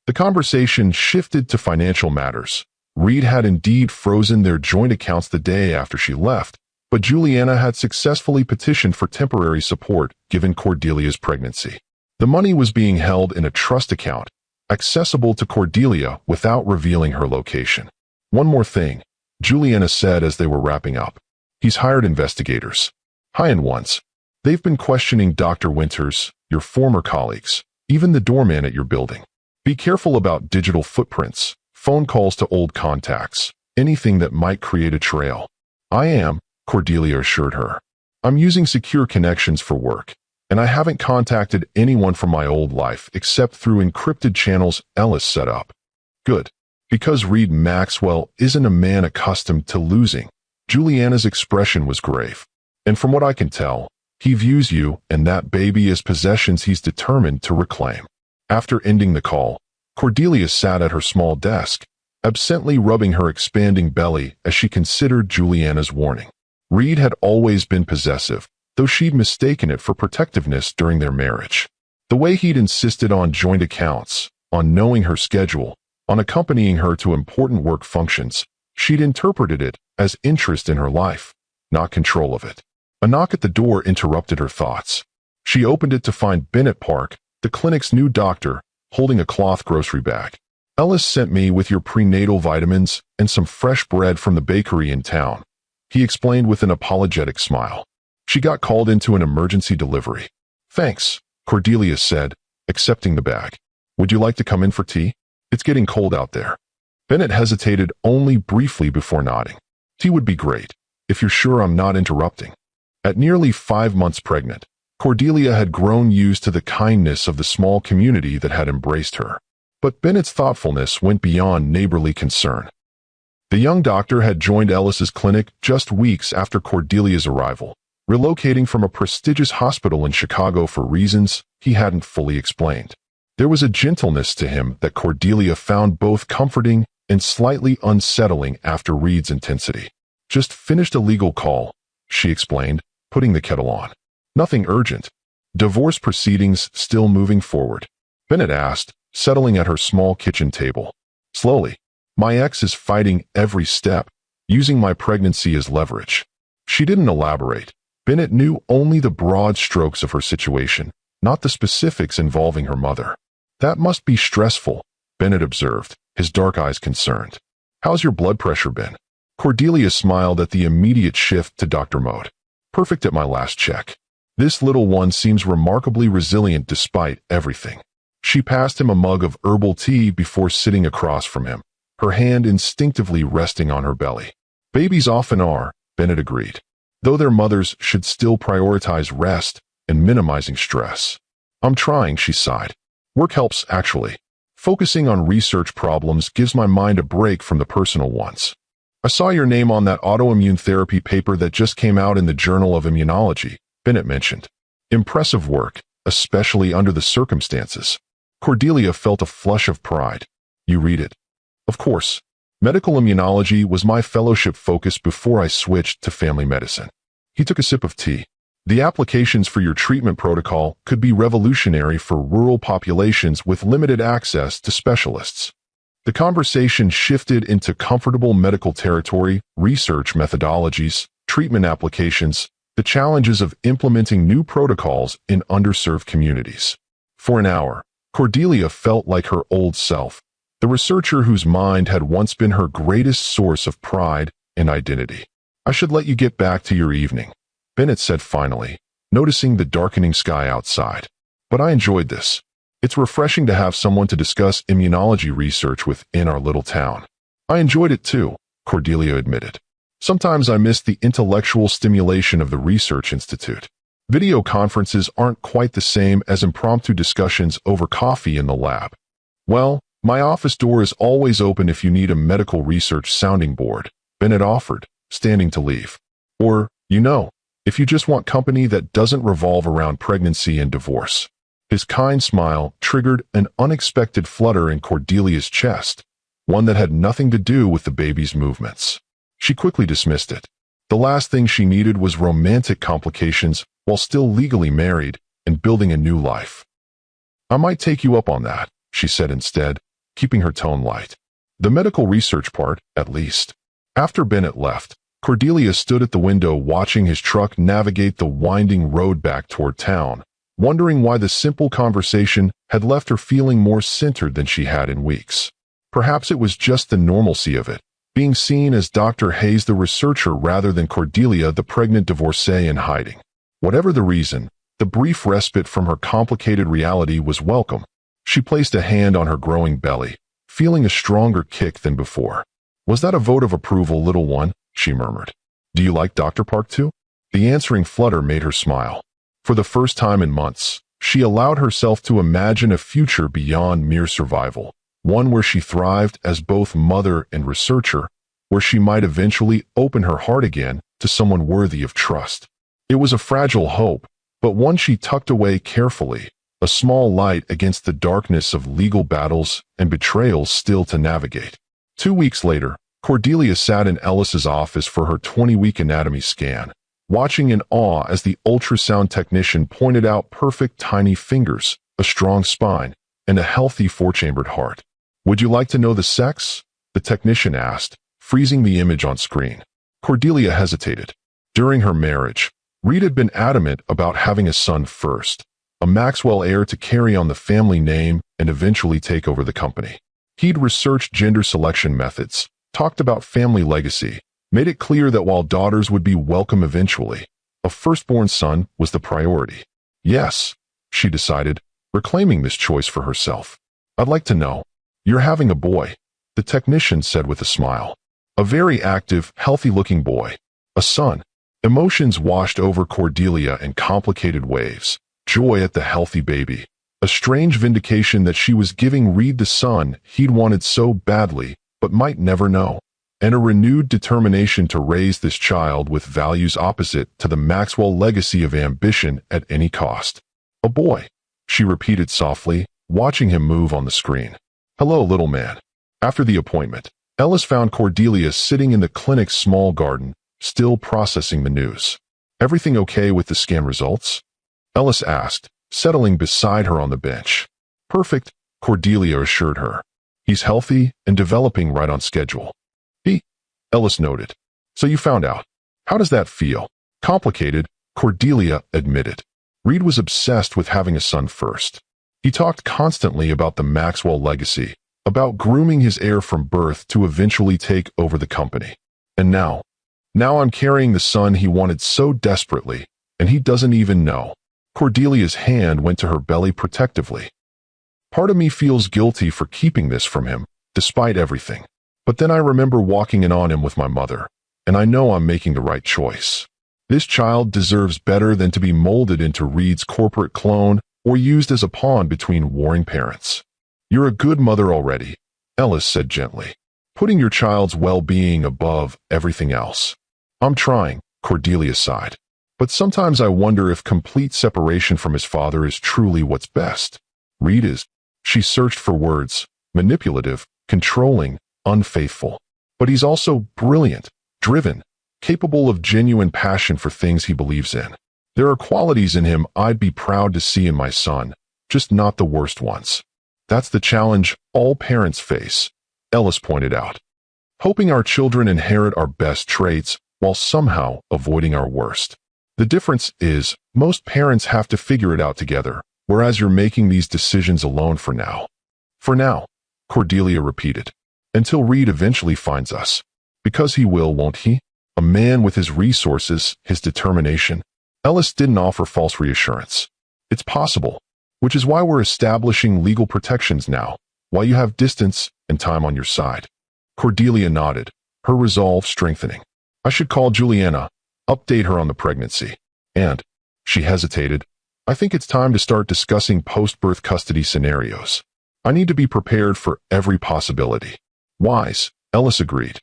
The conversation shifted to financial matters. Reed had indeed frozen their joint accounts the day after she left, but Juliana had successfully petitioned for temporary support given Cordelia's pregnancy. The money was being held in a trust account, accessible to Cordelia without revealing her location. "One more thing," Juliana said as they were wrapping up. "He's hired investigators. High-end ones. They've been questioning Dr. Winters, your former colleagues, even the doorman at your building. Be careful about digital footprints, phone calls to old contacts, anything that might create a trail." I am, Cordelia assured her. I'm using secure connections for work, and I haven't contacted anyone from my old life except through encrypted channels Ellis set up. Good. Because Reed Maxwell isn't a man accustomed to losing. Juliana's expression was grave. And from what I can tell, he views you and that baby as possessions he's determined to reclaim. After ending the call, Cordelia sat at her small desk, absently rubbing her expanding belly as she considered Juliana's warning. Reed had always been possessive, though she'd mistaken it for protectiveness during their marriage. The way he'd insisted on joint accounts, on knowing her schedule, on accompanying her to important work functions, she'd interpreted it as interest in her life, not control of it. A knock at the door interrupted her thoughts. She opened it to find Bennett Park, the clinic's new doctor, holding a cloth grocery bag. Ellis sent me with your prenatal vitamins and some fresh bread from the bakery in town, he explained with an apologetic smile. She got called into an emergency delivery. Thanks, Cordelia said, accepting the bag. Would you like to come in for tea? It's getting cold out there. Bennett hesitated only briefly before nodding. Tea would be great, if you're sure I'm not interrupting. At nearly 5 months pregnant, Cordelia had grown used to the kindness of the small community that had embraced her. But Bennett's thoughtfulness went beyond neighborly concern. The young doctor had joined Ellis's clinic just weeks after Cordelia's arrival, relocating from a prestigious hospital in Chicago for reasons he hadn't fully explained. There was a gentleness to him that Cordelia found both comforting and slightly unsettling after Reed's intensity. Just finished a legal call, she explained, putting the kettle on. Nothing urgent. Divorce proceedings still moving forward. Bennett asked, settling at her small kitchen table. Slowly. My ex is fighting every step, using my pregnancy as leverage. She didn't elaborate. Bennett knew only the broad strokes of her situation, not the specifics involving her mother. That must be stressful, Bennett observed, his dark eyes concerned. How's your blood pressure been? Cordelia smiled at the immediate shift to doctor mode. Perfect at my last check. This little one seems remarkably resilient despite everything. She passed him a mug of herbal tea before sitting across from him, her hand instinctively resting on her belly. Babies often are, Bennett agreed, though their mothers should still prioritize rest and minimizing stress. I'm trying, she sighed. Work helps, actually. Focusing on research problems gives my mind a break from the personal ones. I saw your name on that autoimmune therapy paper that just came out in the Journal of Immunology, Bennett mentioned. Impressive work, especially under the circumstances. Cordelia felt a flush of pride. You read it. Of course. Medical immunology was my fellowship focus before I switched to family medicine. He took a sip of tea. The applications for your treatment protocol could be revolutionary for rural populations with limited access to specialists. The conversation shifted into comfortable medical territory, research methodologies, treatment applications, the challenges of implementing new protocols in underserved communities. For an hour, Cordelia felt like her old self, the researcher whose mind had once been her greatest source of pride and identity. I should let you get back to your evening, Bennett said finally, noticing the darkening sky outside. But I enjoyed this. It's refreshing to have someone to discuss immunology research with in our little town. I enjoyed it too, Cordelia admitted. Sometimes I miss the intellectual stimulation of the Research Institute. Video conferences aren't quite the same as impromptu discussions over coffee in the lab. Well, my office door is always open if you need a medical research sounding board, Bennett offered, standing to leave. Or, if you just want company that doesn't revolve around pregnancy and divorce. His kind smile triggered an unexpected flutter in Cordelia's chest, one that had nothing to do with the baby's movements. She quickly dismissed it. The last thing she needed was romantic complications while still legally married and building a new life. I might take you up on that, she said instead, keeping her tone light. The medical research part, at least. After Bennett left, Cordelia stood at the window watching his truck navigate the winding road back toward town, wondering why the simple conversation had left her feeling more centered than she had in weeks. Perhaps it was just the normalcy of it, being seen as Dr. Hayes the researcher rather than Cordelia the pregnant divorcee in hiding. Whatever the reason, the brief respite from her complicated reality was welcome. She placed a hand on her growing belly, feeling a stronger kick than before. Was that a vote of approval, little one? She murmured. Do you like Dr. Park too? The answering flutter made her smile. For the first time in months, she allowed herself to imagine a future beyond mere survival, one where she thrived as both mother and researcher, where she might eventually open her heart again to someone worthy of trust. It was a fragile hope, but one she tucked away carefully, a small light against the darkness of legal battles and betrayals still to navigate. 2 weeks later, Cordelia sat in Ellis's office for her 20-week anatomy scan, watching in awe as the ultrasound technician pointed out perfect tiny fingers, a strong spine, and a healthy four-chambered heart. "Would you like to know the sex?" the technician asked, freezing the image on screen. Cordelia hesitated. During her marriage, Reed had been adamant about having a son first, a Maxwell heir to carry on the family name and eventually take over the company. He'd researched gender selection methods, talked about family legacy, made it clear that while daughters would be welcome eventually, a firstborn son was the priority. "Yes," she decided, reclaiming this choice for herself. "I'd like to know. You're having a boy," the technician said with a smile. "A very active, healthy-looking boy. A son." Emotions washed over Cordelia in complicated waves. Joy at the healthy baby. A strange vindication that she was giving Reed the son he'd wanted so badly, but might never know. And a renewed determination to raise this child with values opposite to the Maxwell legacy of ambition at any cost. "A boy," she repeated softly, watching him move on the screen. "Hello, little man." After the appointment, Ellis found Cordelia sitting in the clinic's small garden, still processing the news. "Everything okay with the scan results?" Ellis asked, settling beside her on the bench. "Perfect," Cordelia assured her. "He's healthy and developing right on schedule." Ellis noted. "So you found out. How does that feel?" "Complicated," Cordelia admitted. Reed was obsessed with having a son first. He talked constantly about the Maxwell legacy, about grooming his heir from birth to eventually take over the company. And now I'm carrying the son he wanted so desperately, and he doesn't even know. Cordelia's hand went to her belly protectively. "Part of me feels guilty for keeping this from him, despite everything. But then I remember walking in on him with my mother, and I know I'm making the right choice. This child deserves better than to be molded into Reed's corporate clone or used as a pawn between warring parents." "You're a good mother already," Ellis said gently, "putting your child's well-being above everything else." "I'm trying," Cordelia sighed. "But sometimes I wonder if complete separation from his father is truly what's best. Reed is," she searched for words, "manipulative, controlling, unfaithful. But he's also brilliant, driven, capable of genuine passion for things he believes in. There are qualities in him I'd be proud to see in my son, just not the worst ones. That's the challenge all parents face," Ellis pointed out. "Hoping our children inherit our best traits while somehow avoiding our worst. The difference is, most parents have to figure it out together, whereas you're making these decisions alone for now." "For now," Cordelia repeated. "Until Reed eventually finds us. Because he will, won't he? A man with his resources, his determination." Ellis didn't offer false reassurance. "It's possible, which is why we're establishing legal protections now, while you have distance and time on your side." Cordelia nodded, her resolve strengthening. "I should call Juliana, update her on the pregnancy. And," she hesitated, "I think it's time to start discussing post-birth custody scenarios. I need to be prepared for every possibility." "Wise," Ellis agreed.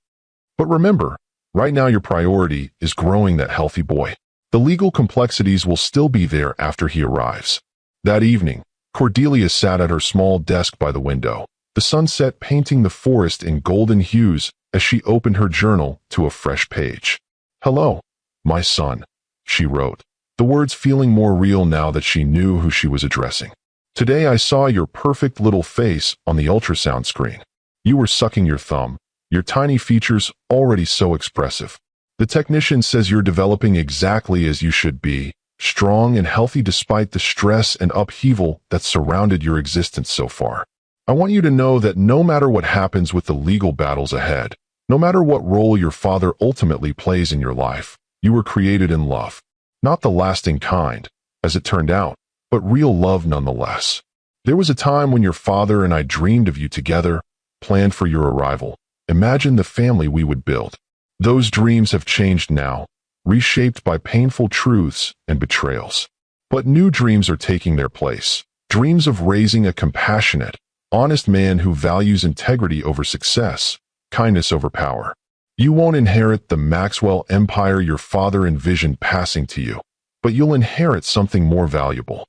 "But remember, right now your priority is growing that healthy boy. The legal complexities will still be there after he arrives." That evening, Cordelia sat at her small desk by the window, the sunset painting the forest in golden hues as she opened her journal to a fresh page. "Hello, my son," she wrote, the words feeling more real now that she knew who she was addressing. "Today I saw your perfect little face on the ultrasound screen. You were sucking your thumb, your tiny features already so expressive. The technician says you're developing exactly as you should be, strong and healthy despite the stress and upheaval that surrounded your existence so far. I want you to know that no matter what happens with the legal battles ahead, no matter what role your father ultimately plays in your life, you were created in love. Not the lasting kind, as it turned out, but real love nonetheless. There was a time when your father and I dreamed of you together, planned for your arrival, imagined the family we would build. Those dreams have changed now, reshaped by painful truths and betrayals. But new dreams are taking their place. Dreams of raising a compassionate, honest man who values integrity over success, kindness over power. You won't inherit the Maxwell empire your father envisioned passing to you, but you'll inherit something more valuable.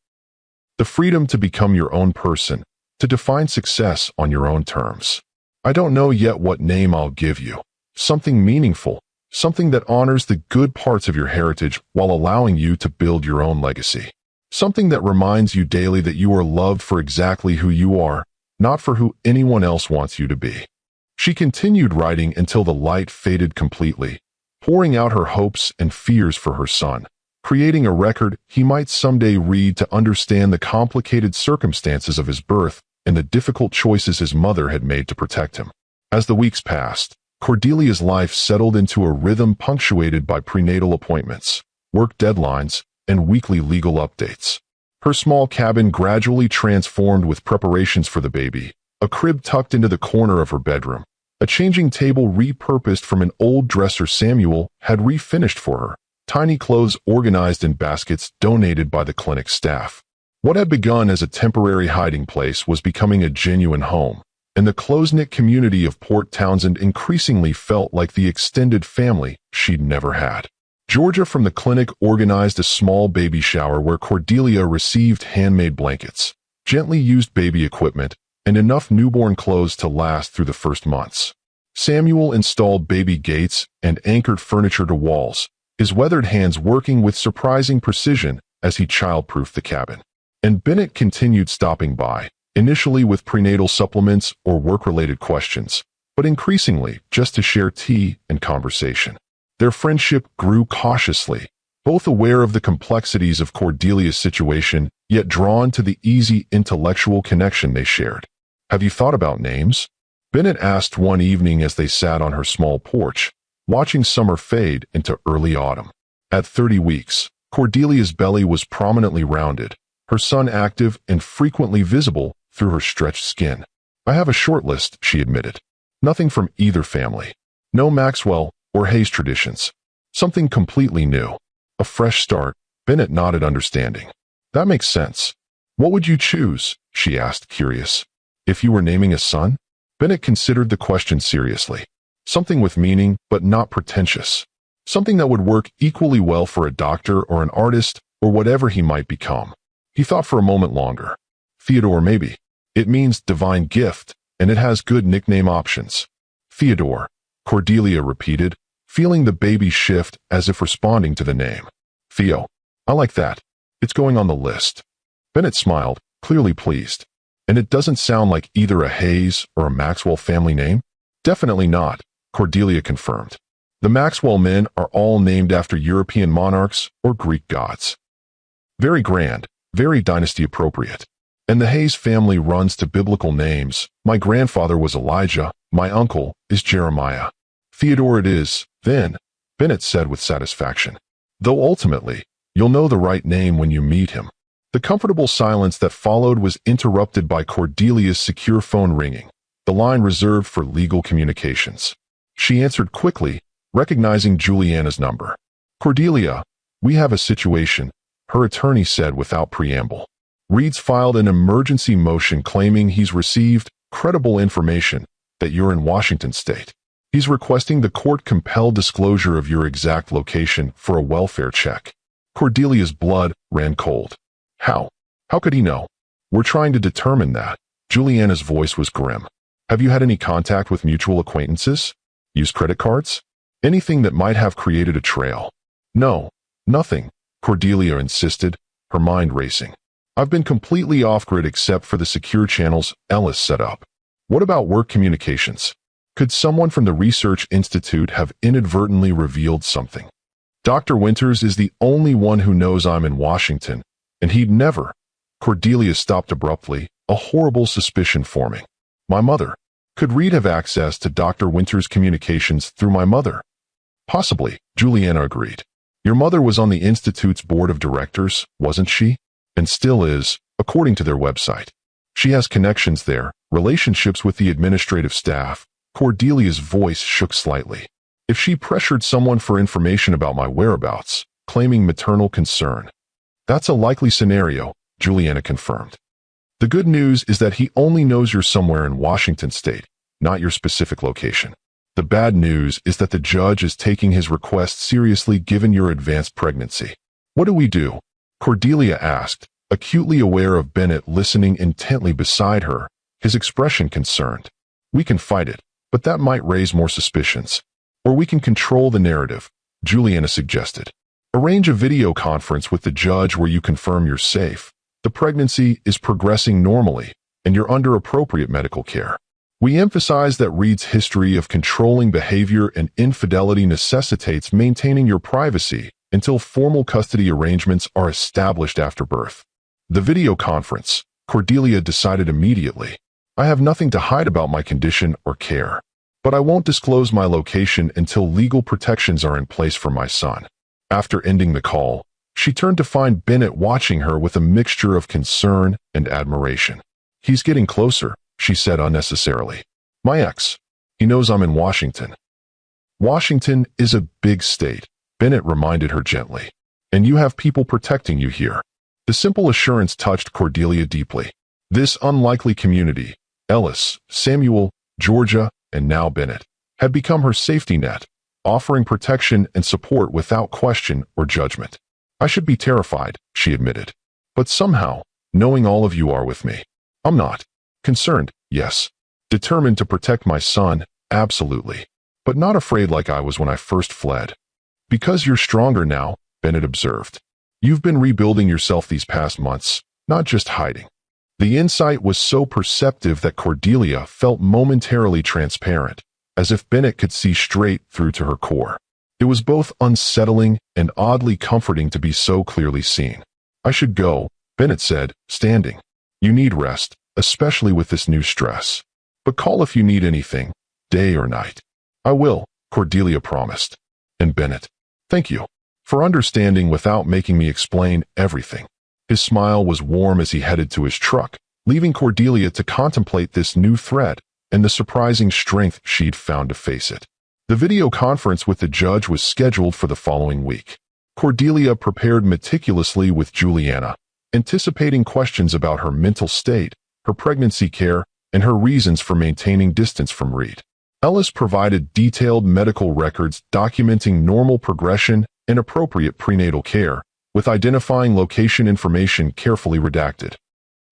The freedom to become your own person, to define success on your own terms. I don't know yet what name I'll give you. Something meaningful, something that honors the good parts of your heritage while allowing you to build your own legacy. Something that reminds you daily that you are loved for exactly who you are, not for who anyone else wants you to be. She continued writing until the light faded completely, pouring out her hopes and fears for her son, creating a record he might someday read to understand the complicated circumstances of his birth and the difficult choices his mother had made to protect him. As the weeks passed, Cordelia's life settled into a rhythm punctuated by prenatal appointments, work deadlines, and weekly legal updates. Her small cabin gradually transformed with preparations for the baby, a crib tucked into the corner of her bedroom, a changing table repurposed from an old dresser Samuel had refinished for her, tiny clothes organized in baskets donated by the clinic staff. What had begun as a temporary hiding place was becoming a genuine home, and the close-knit community of Port Townsend increasingly felt like the extended family she'd never had. Georgia from the clinic organized a small baby shower where Cordelia received handmade blankets, gently used baby equipment, and enough newborn clothes to last through the first months. Samuel installed baby gates and anchored furniture to walls, his weathered hands working with surprising precision as he child-proofed the cabin. And Bennett continued stopping by, initially with prenatal supplements or work-related questions, but increasingly just to share tea and conversation. Their friendship grew cautiously, both aware of the complexities of Cordelia's situation, yet drawn to the easy intellectual connection they shared. "Have you thought about names?" Bennett asked one evening as they sat on her small porch, watching summer fade into early autumn. At 30 weeks, Cordelia's belly was prominently rounded, her son active and frequently visible through her stretched skin. "I have a short list," she admitted. "Nothing from either family. No Maxwell or Hayes traditions. Something completely new. A fresh start." Bennett nodded understanding. "That makes sense. What would you choose?" she asked, curious. "If you were naming a son?" Bennett considered the question seriously. Something with meaning, but not pretentious. Something that would work equally well for a doctor or an artist or whatever he might become. He thought for a moment longer. "Theodore, maybe. It means divine gift, and it has good nickname options." "Theodore," Cordelia repeated, feeling the baby shift as if responding to the name. "Theo. I like that. It's going on the list." Bennett smiled, clearly pleased. "And it doesn't sound like either a Hayes or a Maxwell family name?" "Definitely not," Cordelia confirmed. "The Maxwell men are all named after European monarchs or Greek gods. Very grand, very dynasty appropriate. And the Hayes family runs to biblical names. My grandfather was Elijah, my uncle is Jeremiah." "Theodore it is, then," Bennett said with satisfaction. "Though ultimately, you'll know the right name when you meet him." The comfortable silence that followed was interrupted by Cordelia's secure phone ringing, the line reserved for legal communications. She answered quickly, recognizing Juliana's number. "Cordelia, we have a situation," her attorney said without preamble. "Reed's filed an emergency motion claiming he's received credible information that you're in Washington state. He's requesting the court compel disclosure of your exact location for a welfare check." Cordelia's blood ran cold. "How? How could he know?" "We're trying to determine that." Juliana's voice was grim. "Have you had any contact with mutual acquaintances? Used credit cards? Anything that might have created a trail?" "No, nothing," Cordelia insisted, her mind racing. "I've been completely off-grid except for the secure channels Ellis set up." "What about work communications? Could someone from the Research Institute have inadvertently revealed something?" "Dr. Winters is the only one who knows I'm in Washington, and he'd never." Cordelia stopped abruptly, a horrible suspicion forming. "My mother. Could Reed have access to Dr. Winters' communications through my mother?" "Possibly," Juliana agreed. "Your mother was on the Institute's board of directors, wasn't she? And still is, according to their website. She has connections there, relationships with the administrative staff." Cordelia's voice shook slightly. if she pressured someone for information about my whereabouts, claiming maternal concern. That's a likely scenario, Juliana confirmed. The good news is that he only knows you're somewhere in Washington state, not your specific location. The bad news is that the judge is taking his request seriously given your advanced pregnancy. What do we do? Cordelia asked, acutely aware of Bennett listening intently beside her, his expression concerned. We can fight it, but that might raise more suspicions. Or we can control the narrative, Juliana suggested. Arrange a video conference with the judge where you confirm you're safe. The pregnancy is progressing normally, and you're under appropriate medical care. We emphasize that Reed's history of controlling behavior and infidelity necessitates maintaining your privacy until formal custody arrangements are established after birth. The video conference, Cordelia decided immediately. I have nothing to hide about my condition or care, but I won't disclose my location until legal protections are in place for my son. After ending the call, she turned to find Bennett watching her with a mixture of concern and admiration. He's getting closer, she said unnecessarily. My ex. He knows I'm in Washington. Washington is a big state, Bennett reminded her gently. And you have people protecting you here. The simple assurance touched Cordelia deeply. This unlikely community, Ellis, Samuel, Georgia, and now Bennett, had become her safety net, offering protection and support without question or judgment. I should be terrified, she admitted. But somehow, knowing all of you are with me. I'm not. Concerned, yes. Determined to protect my son, absolutely. But not afraid like I was when I first fled. Because you're stronger now, Bennett observed. You've been rebuilding yourself these past months, not just hiding. The insight was so perceptive that Cordelia felt momentarily transparent, as if Bennett could see straight through to her core. It was both unsettling and oddly comforting to be so clearly seen. I should go, Bennett said, standing. You need rest, especially with this new stress. But call if you need anything, day or night. I will, Cordelia promised. And Bennett, thank you for understanding without making me explain everything. His smile was warm as he headed to his truck, leaving Cordelia to contemplate this new threat and the surprising strength she'd found to face it. The video conference with the judge was scheduled for the following week. Cordelia prepared meticulously with Juliana, anticipating questions about her mental state, her pregnancy care, and her reasons for maintaining distance from Reed. Ellis provided detailed medical records documenting normal progression and appropriate prenatal care, with identifying location information carefully redacted.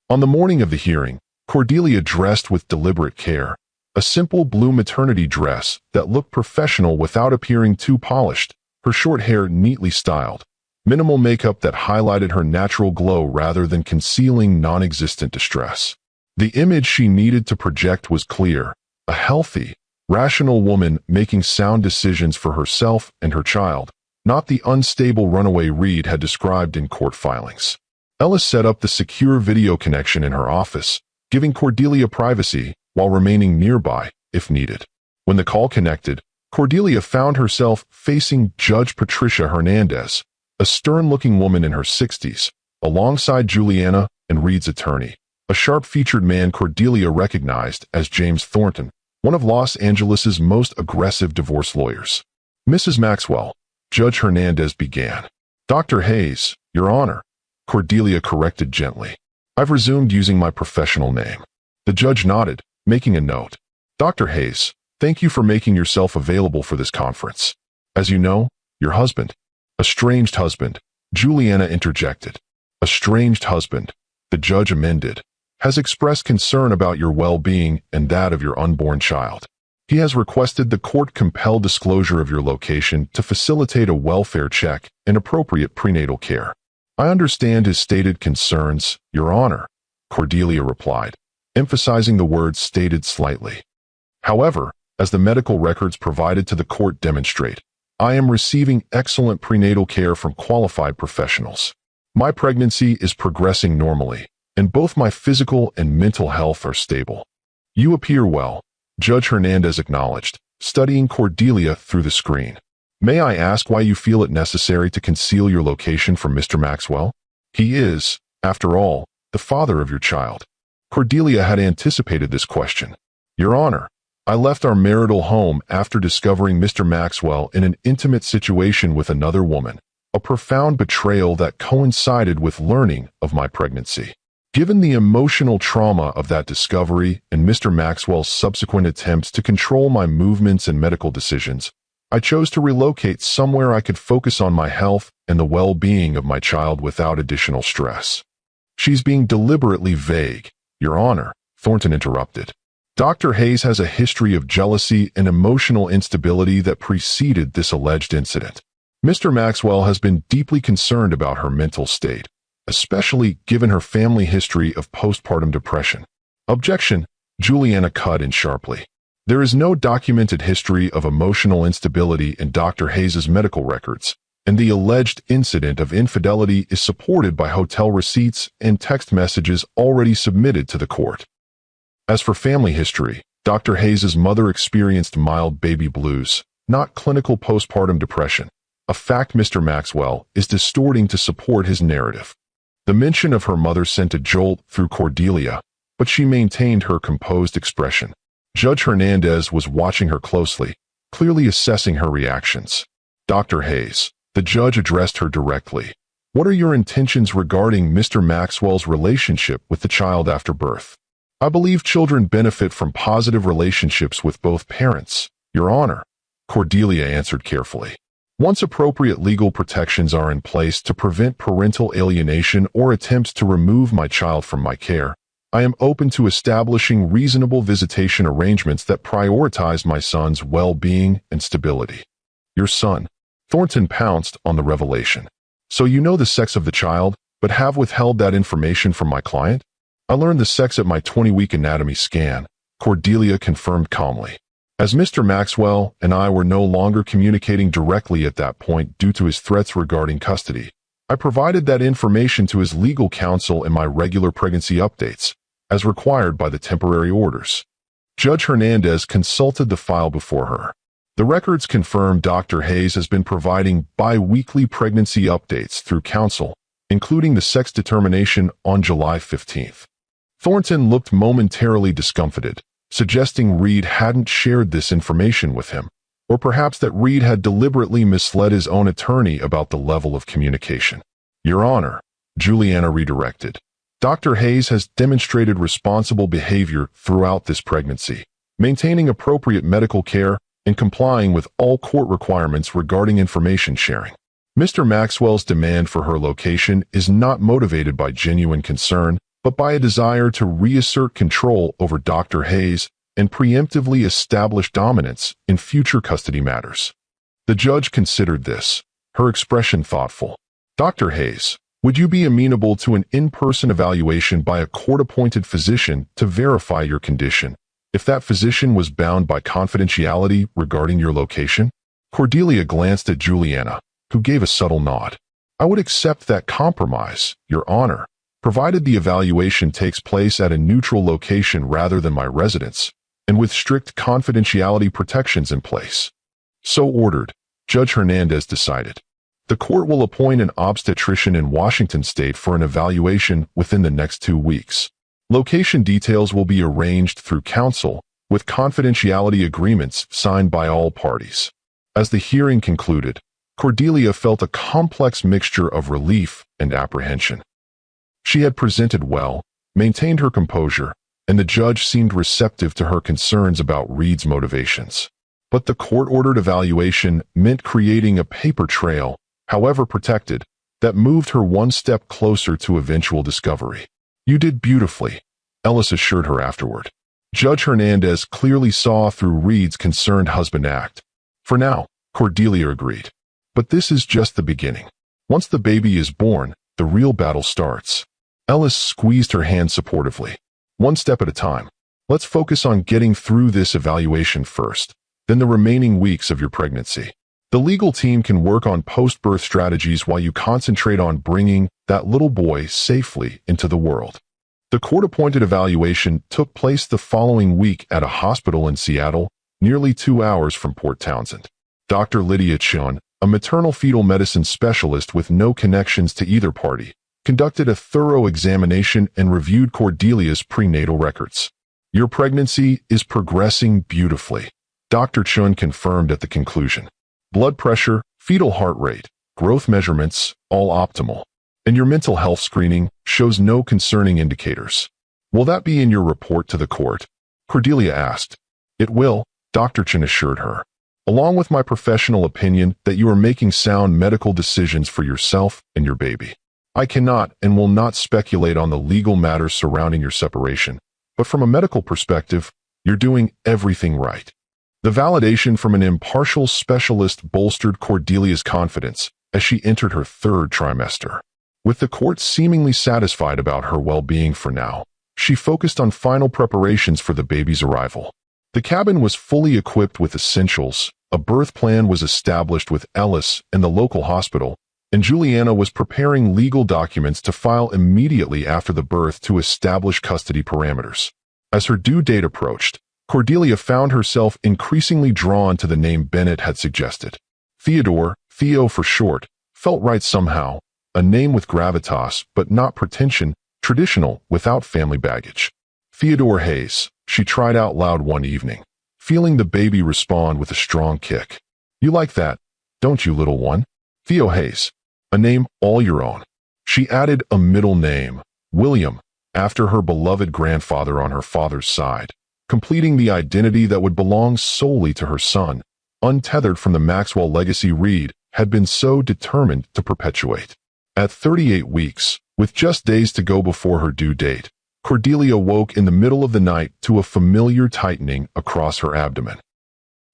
On the morning of the hearing, Cordelia dressed with deliberate care, a simple blue maternity dress that looked professional without appearing too polished, her short hair neatly styled, minimal makeup that highlighted her natural glow rather than concealing non-existent distress. The image she needed to project was clear, a healthy, rational woman making sound decisions for herself and her child, not the unstable runaway Reed had described in court filings. Ellis set up the secure video connection in her office, giving Cordelia privacy while remaining nearby if needed. When the call connected, Cordelia found herself facing Judge Patricia Hernandez, a stern-looking woman in her 60s, alongside Juliana and Reed's attorney, a sharp-featured man Cordelia recognized as James Thornton, one of Los Angeles's most aggressive divorce lawyers. Mrs. Maxwell, Judge Hernandez began. Dr. Hayes, Your Honor, Cordelia corrected gently. I've resumed using my professional name. The judge nodded, making a note. Dr. Hayes, thank you for making yourself available for this conference. As you know, your husband, estranged husband, Juliana interjected. Estranged husband, the judge amended, has expressed concern about your well-being and that of your unborn child. He has requested the court compel disclosure of your location to facilitate a welfare check and appropriate prenatal care. I understand his stated concerns, Your Honor, Cordelia replied, emphasizing the words stated slightly. However, as the medical records provided to the court demonstrate, I am receiving excellent prenatal care from qualified professionals. My pregnancy is progressing normally, and both my physical and mental health are stable. You appear well, Judge Hernandez acknowledged, studying Cordelia through the screen. May I ask why you feel it necessary to conceal your location from Mr. Maxwell? He is, after all, the father of your child. Cordelia had anticipated this question. Your Honor, I left our marital home after discovering Mr. Maxwell in an intimate situation with another woman, a profound betrayal that coincided with learning of my pregnancy. Given the emotional trauma of that discovery and Mr. Maxwell's subsequent attempts to control my movements and medical decisions, I chose to relocate somewhere I could focus on my health and the well-being of my child without additional stress. She's being deliberately vague, Your Honor, Thornton interrupted. Dr. Hayes has a history of jealousy and emotional instability that preceded this alleged incident. Mr. Maxwell has been deeply concerned about her mental state, especially given her family history of postpartum depression. Objection, Juliana cut in sharply. There is no documented history of emotional instability in Dr. Hayes's medical records, and the alleged incident of infidelity is supported by hotel receipts and text messages already submitted to the court. As for family history, Dr. Hayes's mother experienced mild baby blues, not clinical postpartum depression, a fact Mr. Maxwell is distorting to support his narrative. The mention of her mother sent a jolt through Cordelia, but she maintained her composed expression. Judge Hernandez was watching her closely, clearly assessing her reactions. Dr. Hayes, the judge addressed her directly. What are your intentions regarding Mr. Maxwell's relationship with the child after birth? I believe children benefit from positive relationships with both parents, Your Honor, Cordelia answered carefully. Once appropriate legal protections are in place to prevent parental alienation or attempts to remove my child from my care, I am open to establishing reasonable visitation arrangements that prioritize my son's well-being and stability. Your son, Thornton pounced on the revelation. So you know the sex of the child, but have withheld that information from my client? I learned the sex at my 20-week anatomy scan, Cordelia confirmed calmly. As Mr. Maxwell and I were no longer communicating directly at that point due to his threats regarding custody, I provided that information to his legal counsel in my regular pregnancy updates, as required by the temporary orders. Judge Hernandez consulted the file before her. The records confirm Dr. Hayes has been providing bi-weekly pregnancy updates through counsel, including the sex determination on July 15th. Thornton looked momentarily discomfited, suggesting Reed hadn't shared this information with him, or perhaps that Reed had deliberately misled his own attorney about the level of communication. Your Honor, Juliana redirected. Dr. Hayes has demonstrated responsible behavior throughout this pregnancy, maintaining appropriate medical care and complying with all court requirements regarding information sharing. Mr. Maxwell's demand for her location is not motivated by genuine concern, but by a desire to reassert control over Dr. Hayes and preemptively establish dominance in future custody matters. The judge considered this, her expression thoughtful. Dr. Hayes, would you be amenable to an in-person evaluation by a court-appointed physician to verify your condition, if that physician was bound by confidentiality regarding your location? Cordelia glanced at Juliana, who gave a subtle nod. I would accept that compromise, Your Honor, provided the evaluation takes place at a neutral location rather than my residence, and with strict confidentiality protections in place. So ordered, Judge Hernandez decided. The court will appoint an obstetrician in Washington State for an evaluation within the next 2 weeks. Location details will be arranged through counsel, with confidentiality agreements signed by all parties. As the hearing concluded, Cordelia felt a complex mixture of relief and apprehension. She had presented well, maintained her composure, and the judge seemed receptive to her concerns about Reed's motivations. But the court-ordered evaluation meant creating a paper trail, however protected, that moved her one step closer to eventual discovery. You did beautifully, Ellis assured her afterward. Judge Hernandez clearly saw through Reed's concerned husband act. For now, Cordelia agreed. But this is just the beginning. Once the baby is born, the real battle starts. Ellis squeezed her hand supportively. One step at a time. Let's focus on getting through this evaluation first, then the remaining weeks of your pregnancy. The legal team can work on post-birth strategies while you concentrate on bringing that little boy safely into the world. The court-appointed evaluation took place the following week at a hospital in Seattle, nearly 2 hours from Port Townsend. Dr. Lydia Chun, a maternal-fetal medicine specialist with no connections to either party, conducted a thorough examination and reviewed Cordelia's prenatal records. Your pregnancy is progressing beautifully, Dr. Chun confirmed at the conclusion. Blood pressure, fetal heart rate, growth measurements, all optimal. And your mental health screening shows no concerning indicators. Will that be in your report to the court? Cordelia asked. It will, Dr. Chun assured her. Along with my professional opinion that you are making sound medical decisions for yourself and your baby. I cannot and will not speculate on the legal matters surrounding your separation, but from a medical perspective, you're doing everything right. The validation from an impartial specialist bolstered Cordelia's confidence as she entered her third trimester. With the court seemingly satisfied about her well-being for now, she focused on final preparations for the baby's arrival. The cabin was fully equipped with essentials, a birth plan was established with Ellis and the local hospital, and Juliana was preparing legal documents to file immediately after the birth to establish custody parameters. As her due date approached, Cordelia found herself increasingly drawn to the name Bennett had suggested. Theodore, Theo for short, felt right somehow, a name with gravitas but not pretension, traditional without family baggage. Theodore Hayes, she tried out loud one evening, feeling the baby respond with a strong kick. You like that, don't you, little one? Theo Hayes. A name all your own. She added a middle name, William, after her beloved grandfather on her father's side, completing the identity that would belong solely to her son, untethered from the Maxwell legacy Reed had been so determined to perpetuate. At 38 weeks, with just days to go before her due date, Cordelia woke in the middle of the night to a familiar tightening across her abdomen.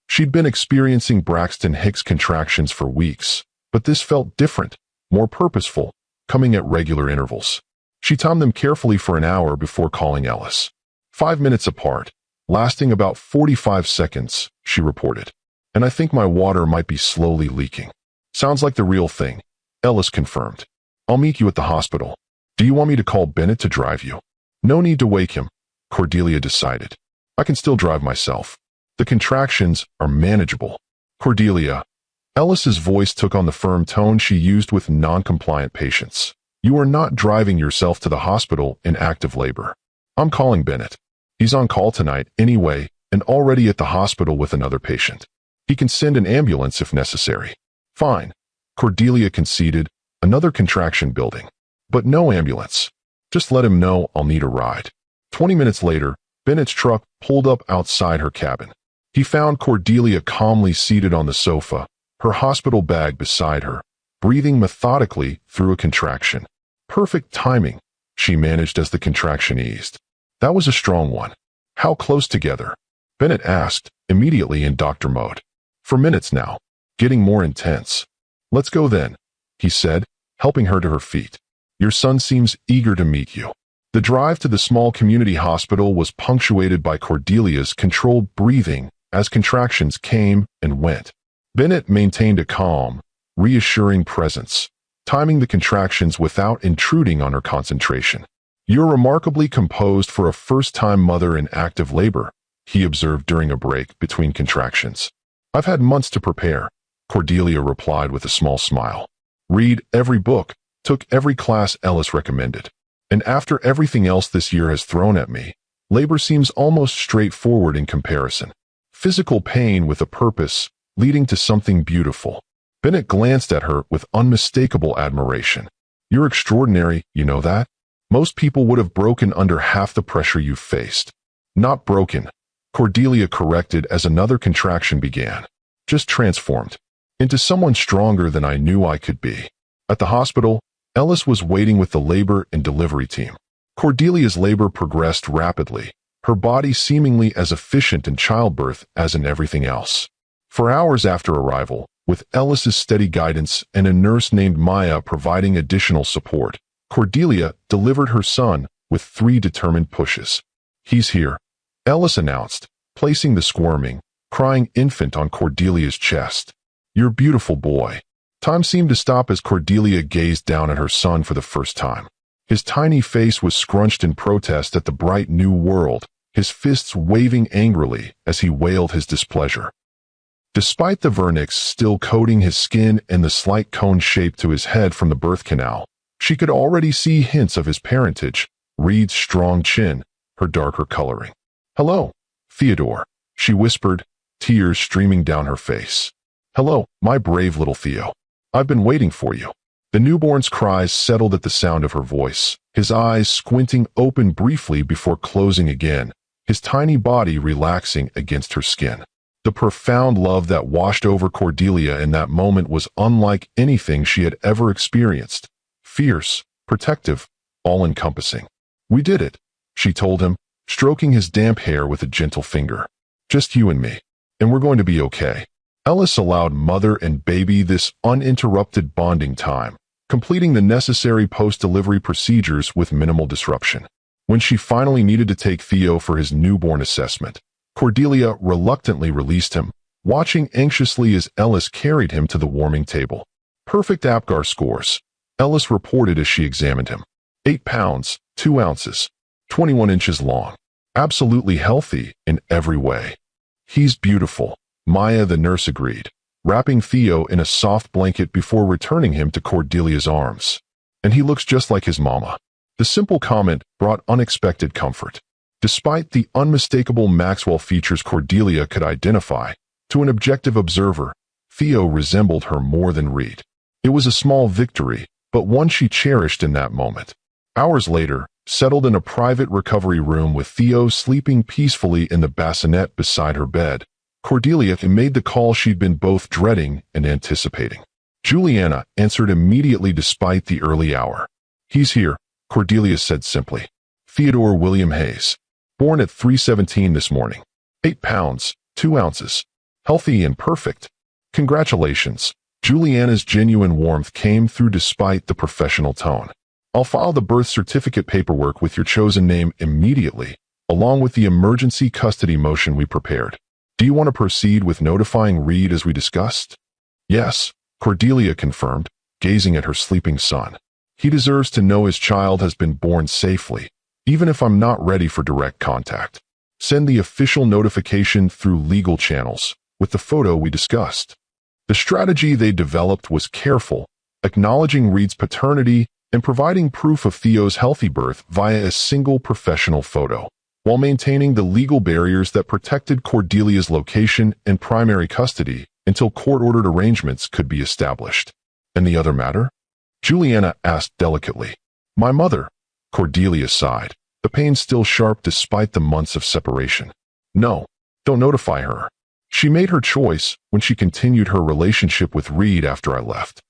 She'd been experiencing Braxton Hicks contractions for weeks, but this felt different, more purposeful, coming at regular intervals. She timed them carefully for an hour before calling Ellis. 5 minutes apart, lasting about 45 seconds, she reported. And I think my water might be slowly leaking. Sounds like the real thing, Ellis confirmed. I'll meet you at the hospital. Do you want me to call Bennett to drive you? No need to wake him, Cordelia decided. I can still drive myself. The contractions are manageable. Cordelia. Ellis's voice took on the firm tone she used with non-compliant patients. You are not driving yourself to the hospital in active labor. I'm calling Bennett. He's on call tonight anyway and already at the hospital with another patient. He can send an ambulance if necessary. Fine, Cordelia conceded, another contraction building. But no ambulance. Just let him know I'll need a ride. 20 minutes later, Bennett's truck pulled up outside her cabin. He found Cordelia calmly seated on the sofa, her hospital bag beside her, breathing methodically through a contraction. Perfect timing, she managed as the contraction eased. That was a strong one. How close together? Bennett asked, immediately in doctor mode. For minutes now, getting more intense. Let's go then, he said, helping her to her feet. Your son seems eager to meet you. The drive to the small community hospital was punctuated by Cordelia's controlled breathing as contractions came and went. Bennett maintained a calm, reassuring presence, timing the contractions without intruding on her concentration. You're remarkably composed for a first-time mother in active labor, he observed during a break between contractions. I've had months to prepare, Cordelia replied with a small smile. Read every book, took every class Ellis recommended. And after everything else this year has thrown at me, labor seems almost straightforward in comparison. Physical pain with a purpose, leading to something beautiful. Bennett glanced at her with unmistakable admiration. You're extraordinary, you know that? Most people would have broken under half the pressure you've faced. Not broken, Cordelia corrected as another contraction began. Just transformed. Into someone stronger than I knew I could be. At the hospital, Ellis was waiting with the labor and delivery team. Cordelia's labor progressed rapidly, her body seemingly as efficient in childbirth as in everything else. For hours after arrival, with Ellis's steady guidance and a nurse named Maya providing additional support, Cordelia delivered her son with 3 determined pushes. He's here, Ellis announced, placing the squirming, crying infant on Cordelia's chest. Your beautiful boy. Time seemed to stop as Cordelia gazed down at her son for the first time. His tiny face was scrunched in protest at the bright new world, his fists waving angrily as he wailed his displeasure. Despite the vernix still coating his skin and the slight cone shape to his head from the birth canal, she could already see hints of his parentage, Reed's strong chin, her darker coloring. "Hello, Theodore," she whispered, tears streaming down her face. "Hello, my brave little Theo. I've been waiting for you." The newborn's cries settled at the sound of her voice, his eyes squinting open briefly before closing again, his tiny body relaxing against her skin. The profound love that washed over Cordelia in that moment was unlike anything she had ever experienced. Fierce, protective, all-encompassing. "We did it," she told him, stroking his damp hair with a gentle finger. "Just you and me. And we're going to be okay." Ellis allowed mother and baby this uninterrupted bonding time, completing the necessary post-delivery procedures with minimal disruption. When she finally needed to take Theo for his newborn assessment, Cordelia reluctantly released him, watching anxiously as Ellis carried him to the warming table. "Perfect APGAR scores," Ellis reported as she examined him. 8 pounds, 2 ounces, 21 inches long. Absolutely healthy in every way. "He's beautiful," Maya the nurse agreed, wrapping Theo in a soft blanket before returning him to Cordelia's arms. "And he looks just like his mama." The simple comment brought unexpected comfort. Despite the unmistakable Maxwell features Cordelia could identify, to an objective observer, Theo resembled her more than Reed. It was a small victory, but one she cherished in that moment. Hours later, settled in a private recovery room with Theo sleeping peacefully in the bassinet beside her bed, Cordelia made the call she'd been both dreading and anticipating. Juliana answered immediately despite the early hour. "He's here," Cordelia said simply. "Theodore William Hayes. Born at 3:17 this morning. 8 pounds, 2 ounces. Healthy and perfect. Congratulations." Juliana's genuine warmth came through despite the professional tone. "I'll file the birth certificate paperwork with your chosen name immediately, along with the emergency custody motion we prepared. Do you want to proceed with notifying Reed as we discussed?" "Yes," Cordelia confirmed, gazing at her sleeping son. "He deserves to know his child has been born safely, even if I'm not ready for direct contact. Send the official notification through legal channels, with the photo we discussed." The strategy they developed was careful, acknowledging Reed's paternity and providing proof of Theo's healthy birth via a single professional photo, while maintaining the legal barriers that protected Cordelia's location and primary custody until court-ordered arrangements could be established. "And the other matter?" Juliana asked delicately. "My mother," Cordelia sighed, the pain still sharp despite the months of separation. "No, don't notify her. She made her choice when she continued her relationship with Reed after I left.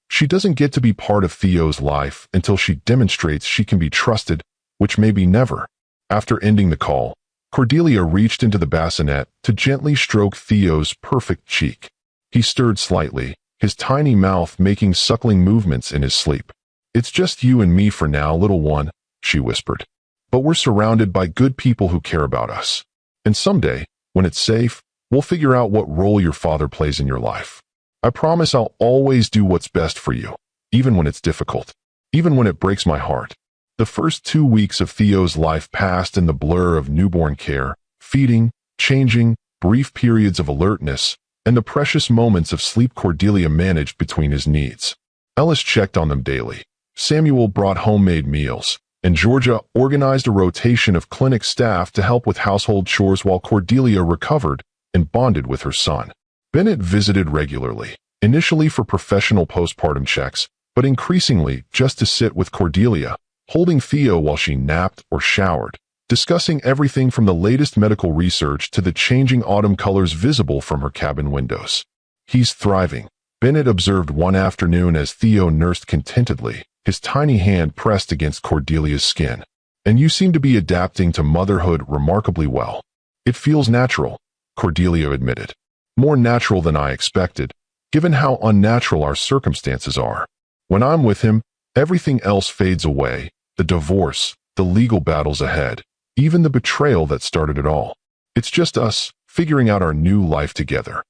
She doesn't get to be part of Theo's life until she demonstrates she can be trusted, which may be never." After ending the call, Cordelia reached into the bassinet to gently stroke Theo's perfect cheek. He stirred slightly, his tiny mouth making suckling movements in his sleep. "It's just you and me for now, little one," she whispered. "But we're surrounded by good people who care about us. And someday, when it's safe, we'll figure out what role your father plays in your life. I promise I'll always do what's best for you, even when it's difficult, even when it breaks my heart." The first 2 weeks of Theo's life passed in the blur of newborn care, feeding, changing, brief periods of alertness, and the precious moments of sleep Cordelia managed between his needs. Ellis checked on them daily. Samuel brought homemade meals, and Georgia organized a rotation of clinic staff to help with household chores while Cordelia recovered and bonded with her son. Bennett visited regularly, initially for professional postpartum checks, but increasingly just to sit with Cordelia, holding Theo while she napped or showered, discussing everything from the latest medical research to the changing autumn colors visible from her cabin windows. "He's thriving," Bennett observed one afternoon as Theo nursed contentedly, his tiny hand pressed against Cordelia's skin. "And you seem to be adapting to motherhood remarkably well." "It feels natural," Cordelia admitted. "More natural than I expected, given how unnatural our circumstances are. When I'm with him, everything else fades away. The divorce, the legal battles ahead, even the betrayal that started it all. It's just us, figuring out our new life together."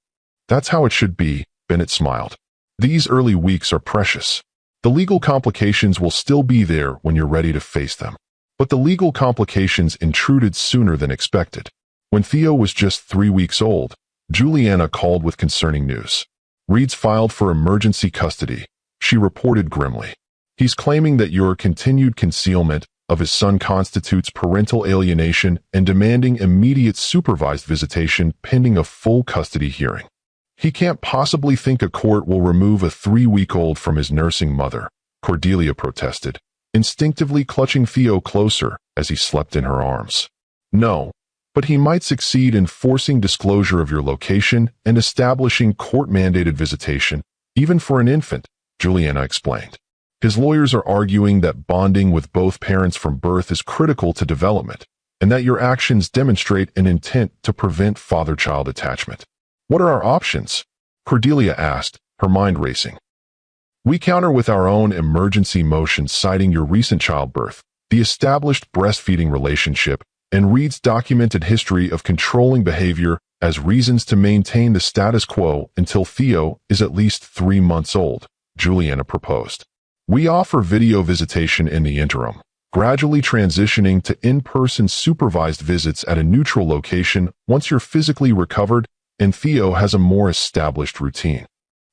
"That's how it should be," Bennett smiled. "These early weeks are precious. The legal complications will still be there when you're ready to face them." But the legal complications intruded sooner than expected. When Theo was just 3 weeks old, Juliana called with concerning news. "Reed's filed for emergency custody," she reported grimly. "He's claiming that your continued concealment, of his son constitutes parental alienation and demanding immediate supervised visitation pending a full custody hearing. He can't possibly think a court will remove a 3-week-old from his nursing mother, Cordelia protested, instinctively clutching Theo closer as he slept in her arms. No, but he might succeed in forcing disclosure of your location and establishing court-mandated visitation, even for an infant, Juliana explained. His lawyers are arguing that bonding with both parents from birth is critical to development, and that your actions demonstrate an intent to prevent father-child attachment. What are our options? Cordelia asked, her mind racing. We counter with our own emergency motion citing your recent childbirth, the established breastfeeding relationship, and Reed's documented history of controlling behavior as reasons to maintain the status quo until Theo is at least 3 months old, Juliana proposed. We offer video visitation in the interim, gradually transitioning to in-person supervised visits at a neutral location once you're physically recovered and Theo has a more established routine.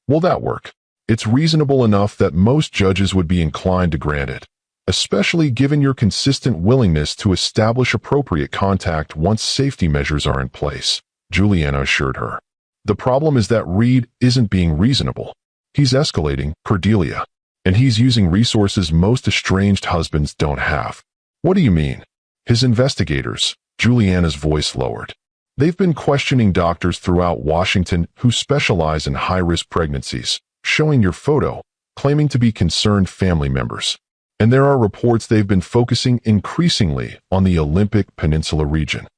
Will that work? It's reasonable enough that most judges would be inclined to grant it, especially given your consistent willingness to establish appropriate contact once safety measures are in place, Juliana assured her. The problem is that Reed isn't being reasonable. He's escalating, Cordelia, and he's using resources most estranged husbands don't have. What do you mean? His investigators, Juliana's voice lowered. They've been questioning doctors throughout Washington who specialize in high-risk pregnancies, showing your photo, claiming to be concerned family members. And there are reports they've been focusing increasingly on the Olympic Peninsula region.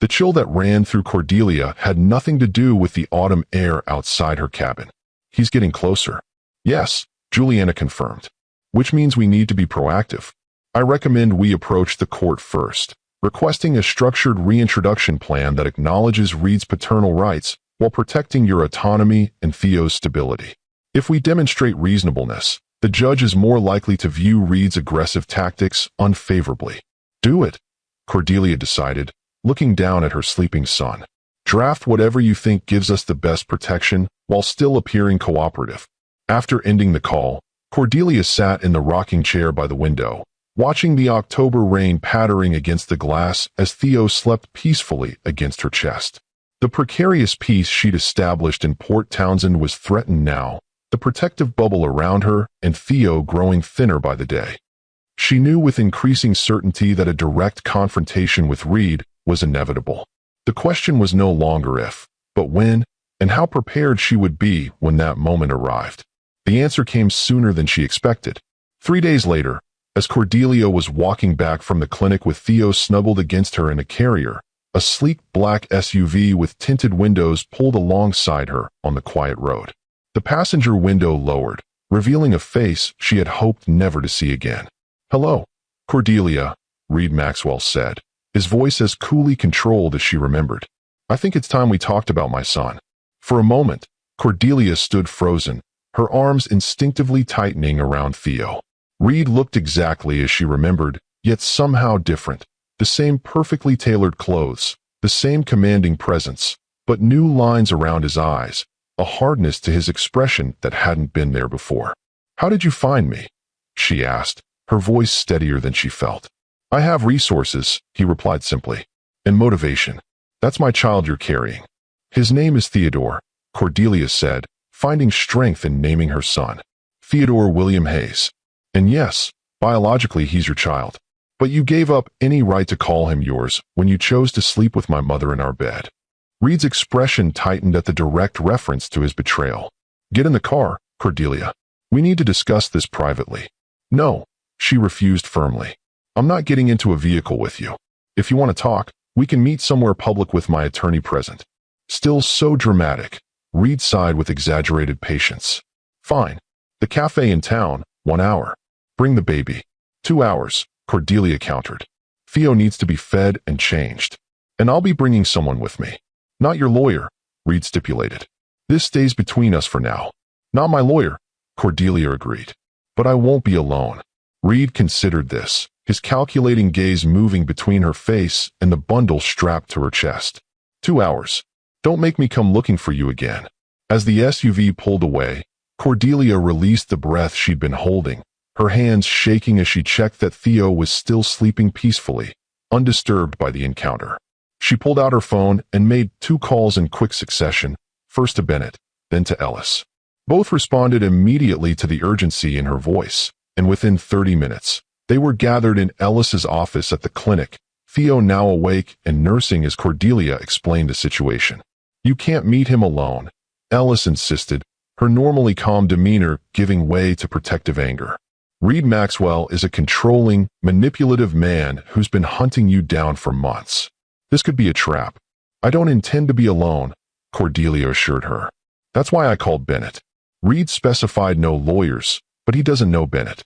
The chill that ran through Cordelia had nothing to do with the autumn air outside her cabin. He's getting closer. Yes, Juliana confirmed. Which means we need to be proactive. I recommend we approach the court first, requesting a structured reintroduction plan that acknowledges Reed's paternal rights while protecting your autonomy and Theo's stability. If we demonstrate reasonableness, the judge is more likely to view Reed's aggressive tactics unfavorably. Do it, Cordelia decided, looking down at her sleeping son. Draft whatever you think gives us the best protection while still appearing cooperative. After ending the call, Cordelia sat in the rocking chair by the window, watching the October rain pattering against the glass as Theo slept peacefully against her chest. The precarious peace she'd established in Port Townsend was threatened now, the protective bubble around her and Theo growing thinner by the day. She knew with increasing certainty that a direct confrontation with Reed was inevitable. The question was no longer if, but when, and how prepared she would be when that moment arrived. The answer came sooner than she expected. 3 days later, as Cordelia was walking back from the clinic with Theo snuggled against her in a carrier, a sleek black SUV with tinted windows pulled alongside her on the quiet road. The passenger window lowered, revealing a face she had hoped never to see again. "Hello, Cordelia," Reed Maxwell said, his voice as coolly controlled as she remembered. "I think it's time we talked about my son." For a moment, Cordelia stood frozen, her arms instinctively tightening around Theo. Reed looked exactly as she remembered, yet somehow different. The same perfectly tailored clothes, the same commanding presence, but new lines around his eyes, a hardness to his expression that hadn't been there before. "How did you find me?" she asked, her voice steadier than she felt. "I have resources," he replied simply, "and motivation. That's my child you're carrying." "His name is Theodore," Cordelia said, finding strength in naming her son. "Theodore William Hayes. And yes, biologically he's your child. But you gave up any right to call him yours when you chose to sleep with my mother in our bed." Reed's expression tightened at the direct reference to his betrayal. "Get in the car, Cordelia. We need to discuss this privately." "No," she refused firmly. "I'm not getting into a vehicle with you. If you want to talk, we can meet somewhere public with my attorney present." Still so dramatic, Reed sighed with exaggerated patience. "Fine. The cafe in town, 1 hour. Bring the baby." 2 hours, Cordelia countered. "Theo needs to be fed and changed. And I'll be bringing someone with me." "Not your lawyer," Reed stipulated. "This stays between us for now." "Not my lawyer," Cordelia agreed. "But I won't be alone." Reed considered this, his calculating gaze moving between her face and the bundle strapped to her chest. 2 hours. Don't make me come looking for you again." As the SUV pulled away, Cordelia released the breath she'd been holding, her hands shaking as she checked that Theo was still sleeping peacefully, undisturbed by the encounter. She pulled out her phone and made 2 calls in quick succession, first to Bennett, then to Ellis. Both responded immediately to the urgency in her voice, and within 30 minutes, they were gathered in Ellis's office at the clinic, Theo now awake and nursing as Cordelia explained the situation. "You can't meet him alone," Ellis insisted, her normally calm demeanor giving way to protective anger. "Reed Maxwell is a controlling, manipulative man who's been hunting you down for months. This could be a trap." "I don't intend to be alone," Cordelia assured her. "That's why I called Bennett." Reed specified no lawyers, but he doesn't know Bennett.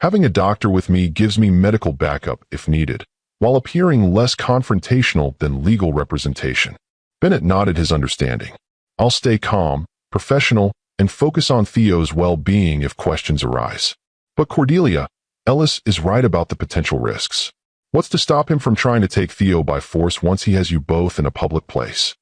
"Having a doctor with me gives me medical backup if needed, while appearing less confrontational than legal representation." Bennett nodded his understanding. "I'll stay calm, professional, and focus on Theo's well-being if questions arise." "But Cordelia, Ellis is right about the potential risks. What's to stop him from trying to take Theo by force once he has you both in a public place?"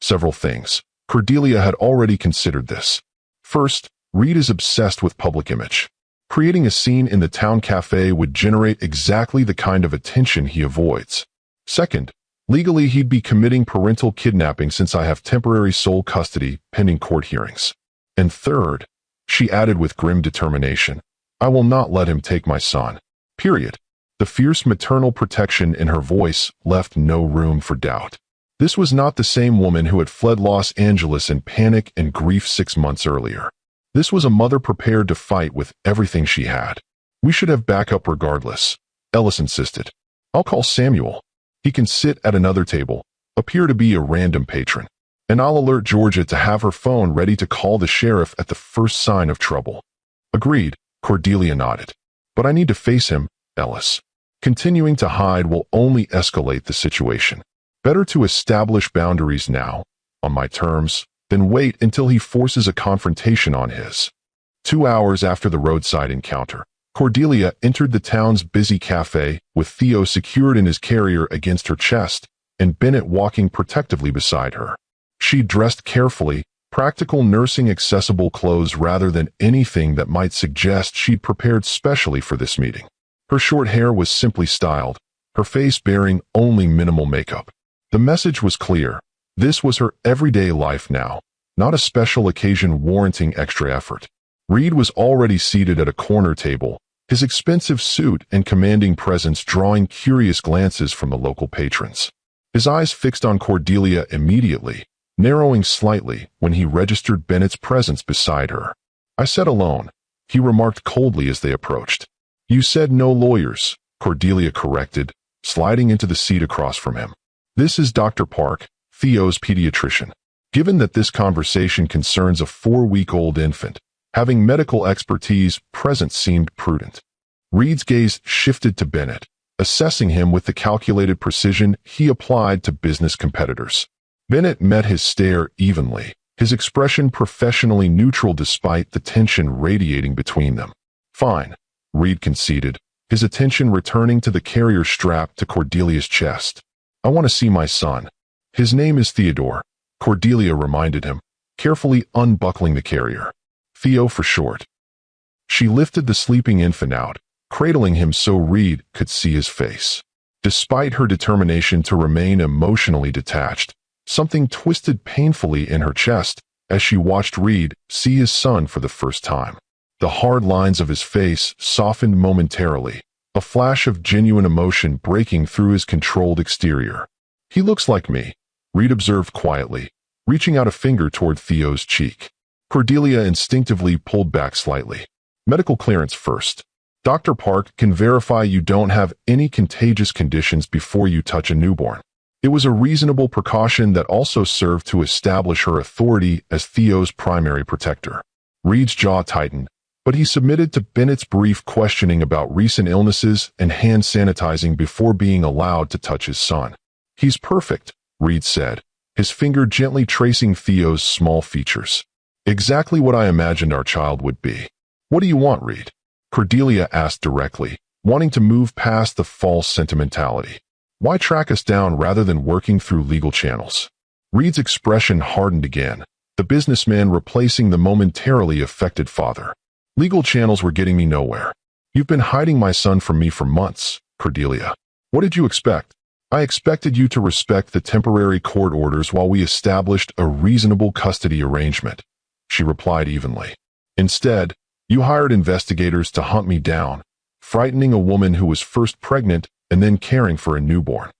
"Several things." Cordelia had already considered this. First, Reed is obsessed with public image. Creating a scene in the town cafe would generate exactly the kind of attention he avoids. Second, legally he'd be committing parental kidnapping since I have temporary sole custody pending court hearings. And third, she added with grim determination, I will not let him take my son. Period. The fierce maternal protection in her voice left no room for doubt. This was not the same woman who had fled Los Angeles in panic and grief 6 months earlier. This was a mother prepared to fight with everything she had. We should have backup regardless, Ellis insisted. I'll call Samuel. He can sit at another table, appear to be a random patron. And I'll alert Georgia to have her phone ready to call the sheriff at the first sign of trouble. Agreed, Cordelia nodded. But I need to face him, Ellis. Continuing to hide will only escalate the situation. Better to establish boundaries now, on my terms, than wait until he forces a confrontation on his. 2 hours after the roadside encounter, Cordelia entered the town's busy cafe with Theo secured in his carrier against her chest and Bennett walking protectively beside her. She dressed carefully, practical nursing accessible clothes rather than anything that might suggest she'd prepared specially for this meeting. Her short hair was simply styled, her face bearing only minimal makeup. The message was clear. This was her everyday life now, not a special occasion warranting extra effort. Reed was already seated at a corner table, his expensive suit and commanding presence drawing curious glances from the local patrons. His eyes fixed on Cordelia immediately, narrowing slightly when he registered Bennett's presence beside her. I said alone, he remarked coldly as they approached. You said no lawyers, Cordelia corrected, sliding into the seat across from him. This is Dr. Park, Theo's pediatrician. Given that this conversation concerns a 4-week-old infant, having medical expertise present seemed prudent. Reed's gaze shifted to Bennett, assessing him with the calculated precision he applied to business competitors. Bennett met his stare evenly, his expression professionally neutral despite the tension radiating between them. Fine, Reed conceded, his attention returning to the carrier strap to Cordelia's chest. I want to see my son. His name is Theodore, Cordelia reminded him, carefully unbuckling the carrier. Theo for short. She lifted the sleeping infant out, cradling him so Reed could see his face. Despite her determination to remain emotionally detached, something twisted painfully in her chest as she watched Reed see his son for the first time. The hard lines of his face softened momentarily, a flash of genuine emotion breaking through his controlled exterior. He looks like me, Reed observed quietly, reaching out a finger toward Theo's cheek. Cordelia instinctively pulled back slightly. Medical clearance first. Dr. Park can verify you don't have any contagious conditions before you touch a newborn. It was a reasonable precaution that also served to establish her authority as Theo's primary protector. Reed's jaw tightened, but he submitted to Bennett's brief questioning about recent illnesses and hand sanitizing before being allowed to touch his son. He's perfect, Reed said, his finger gently tracing Theo's small features. Exactly what I imagined our child would be. What do you want, Reed? Cordelia asked directly, wanting to move past the false sentimentality. Why track us down rather than working through legal channels? Reed's expression hardened again, the businessman replacing the momentarily affected father. Legal channels were getting me nowhere. You've been hiding my son from me for months, Cordelia. What did you expect? I expected you to respect the temporary court orders while we established a reasonable custody arrangement, she replied evenly. Instead, you hired investigators to hunt me down, frightening a woman who was first pregnant and then caring for a newborn.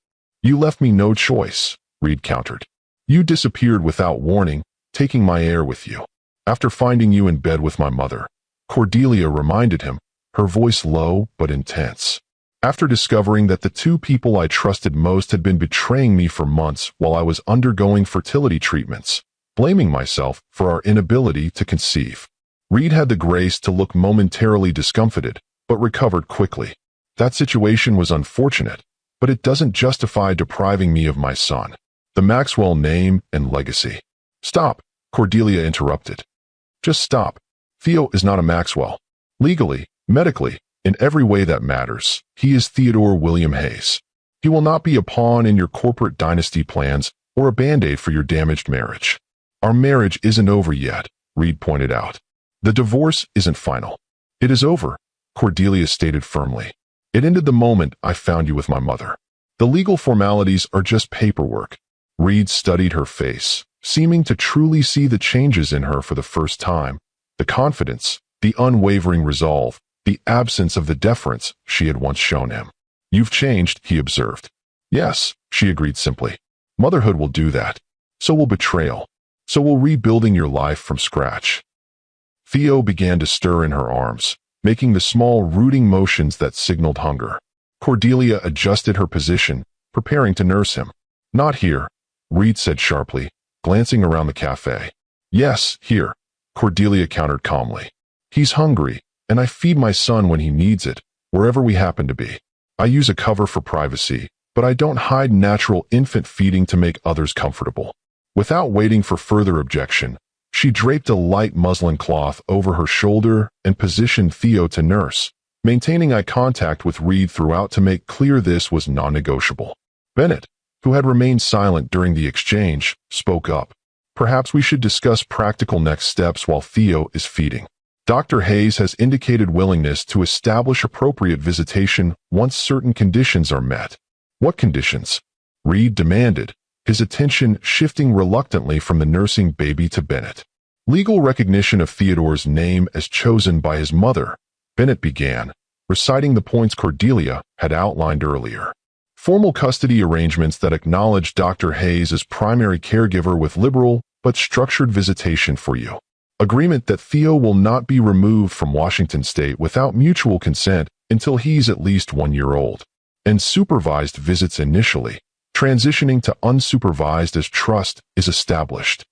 You left me no choice, Reed countered. You disappeared without warning, taking my heir with you. After finding you in bed with my mother, Cordelia reminded him, her voice low but intense. After discovering that the two people I trusted most had been betraying me for months while I was undergoing fertility treatments, blaming myself for our inability to conceive. Reed had the grace to look momentarily discomfited, but recovered quickly. That situation was unfortunate, but it doesn't justify depriving me of my son, the Maxwell name and legacy. Stop, Cordelia interrupted. Just stop. Theo is not a Maxwell. Legally, medically, in every way that matters, he is Theodore William Hayes. He will not be a pawn in your corporate dynasty plans or a band-aid for your damaged marriage. Our marriage isn't over yet, Reed pointed out. The divorce isn't final. It is over, Cordelia stated firmly. It ended the moment I found you with my mother. The legal formalities are just paperwork. Reed studied her face, seeming to truly see the changes in her for the first time. The confidence, the unwavering resolve, the absence of the deference she had once shown him. You've changed, he observed. Yes, she agreed simply. Motherhood will do that. So will betrayal. So will rebuilding your life from scratch. Theo began to stir in her arms, making the small rooting motions that signaled hunger. Cordelia adjusted her position, preparing to nurse him. Not here, Reed said sharply, glancing around the cafe. Yes, here, Cordelia countered calmly. He's hungry, and I feed my son when he needs it, wherever we happen to be. I use a cover for privacy, but I don't hide natural infant feeding to make others comfortable. Without waiting for further objection, she draped a light muslin cloth over her shoulder and positioned Theo to nurse, maintaining eye contact with Reed throughout to make clear this was non-negotiable. Bennett, who had remained silent during the exchange, spoke up. Perhaps we should discuss practical next steps while Theo is feeding. Dr. Hayes has indicated willingness to establish appropriate visitation once certain conditions are met. What conditions? Reed demanded, his attention shifting reluctantly from the nursing baby to Bennett. Legal recognition of Theodore's name as chosen by his mother, Bennett began, reciting the points Cordelia had outlined earlier. Formal custody arrangements that acknowledge Dr. Hayes as primary caregiver with liberal but structured visitation for you. Agreement that Theo will not be removed from Washington State without mutual consent until he's at least 1 year old. And supervised visits initially, transitioning to unsupervised as trust is established.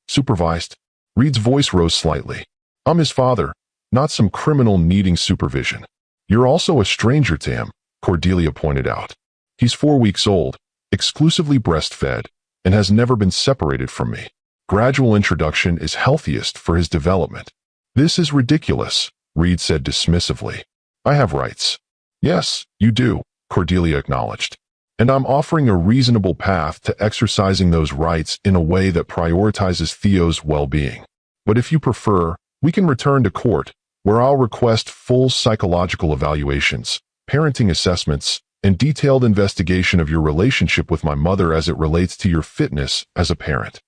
Supervised? Reed's voice rose slightly. I'm his father, not some criminal needing supervision. You're also a stranger to him, Cordelia pointed out. He's 4 weeks old, exclusively breastfed, and has never been separated from me. Gradual introduction is healthiest for his development. This is ridiculous, Reed said dismissively. I have rights. Yes, you do, Cordelia acknowledged. And I'm offering a reasonable path to exercising those rights in a way that prioritizes Theo's well-being. But if you prefer, we can return to court, where I'll request full psychological evaluations, parenting assessments, and detailed investigation of your relationship with my mother as it relates to your fitness as a parent.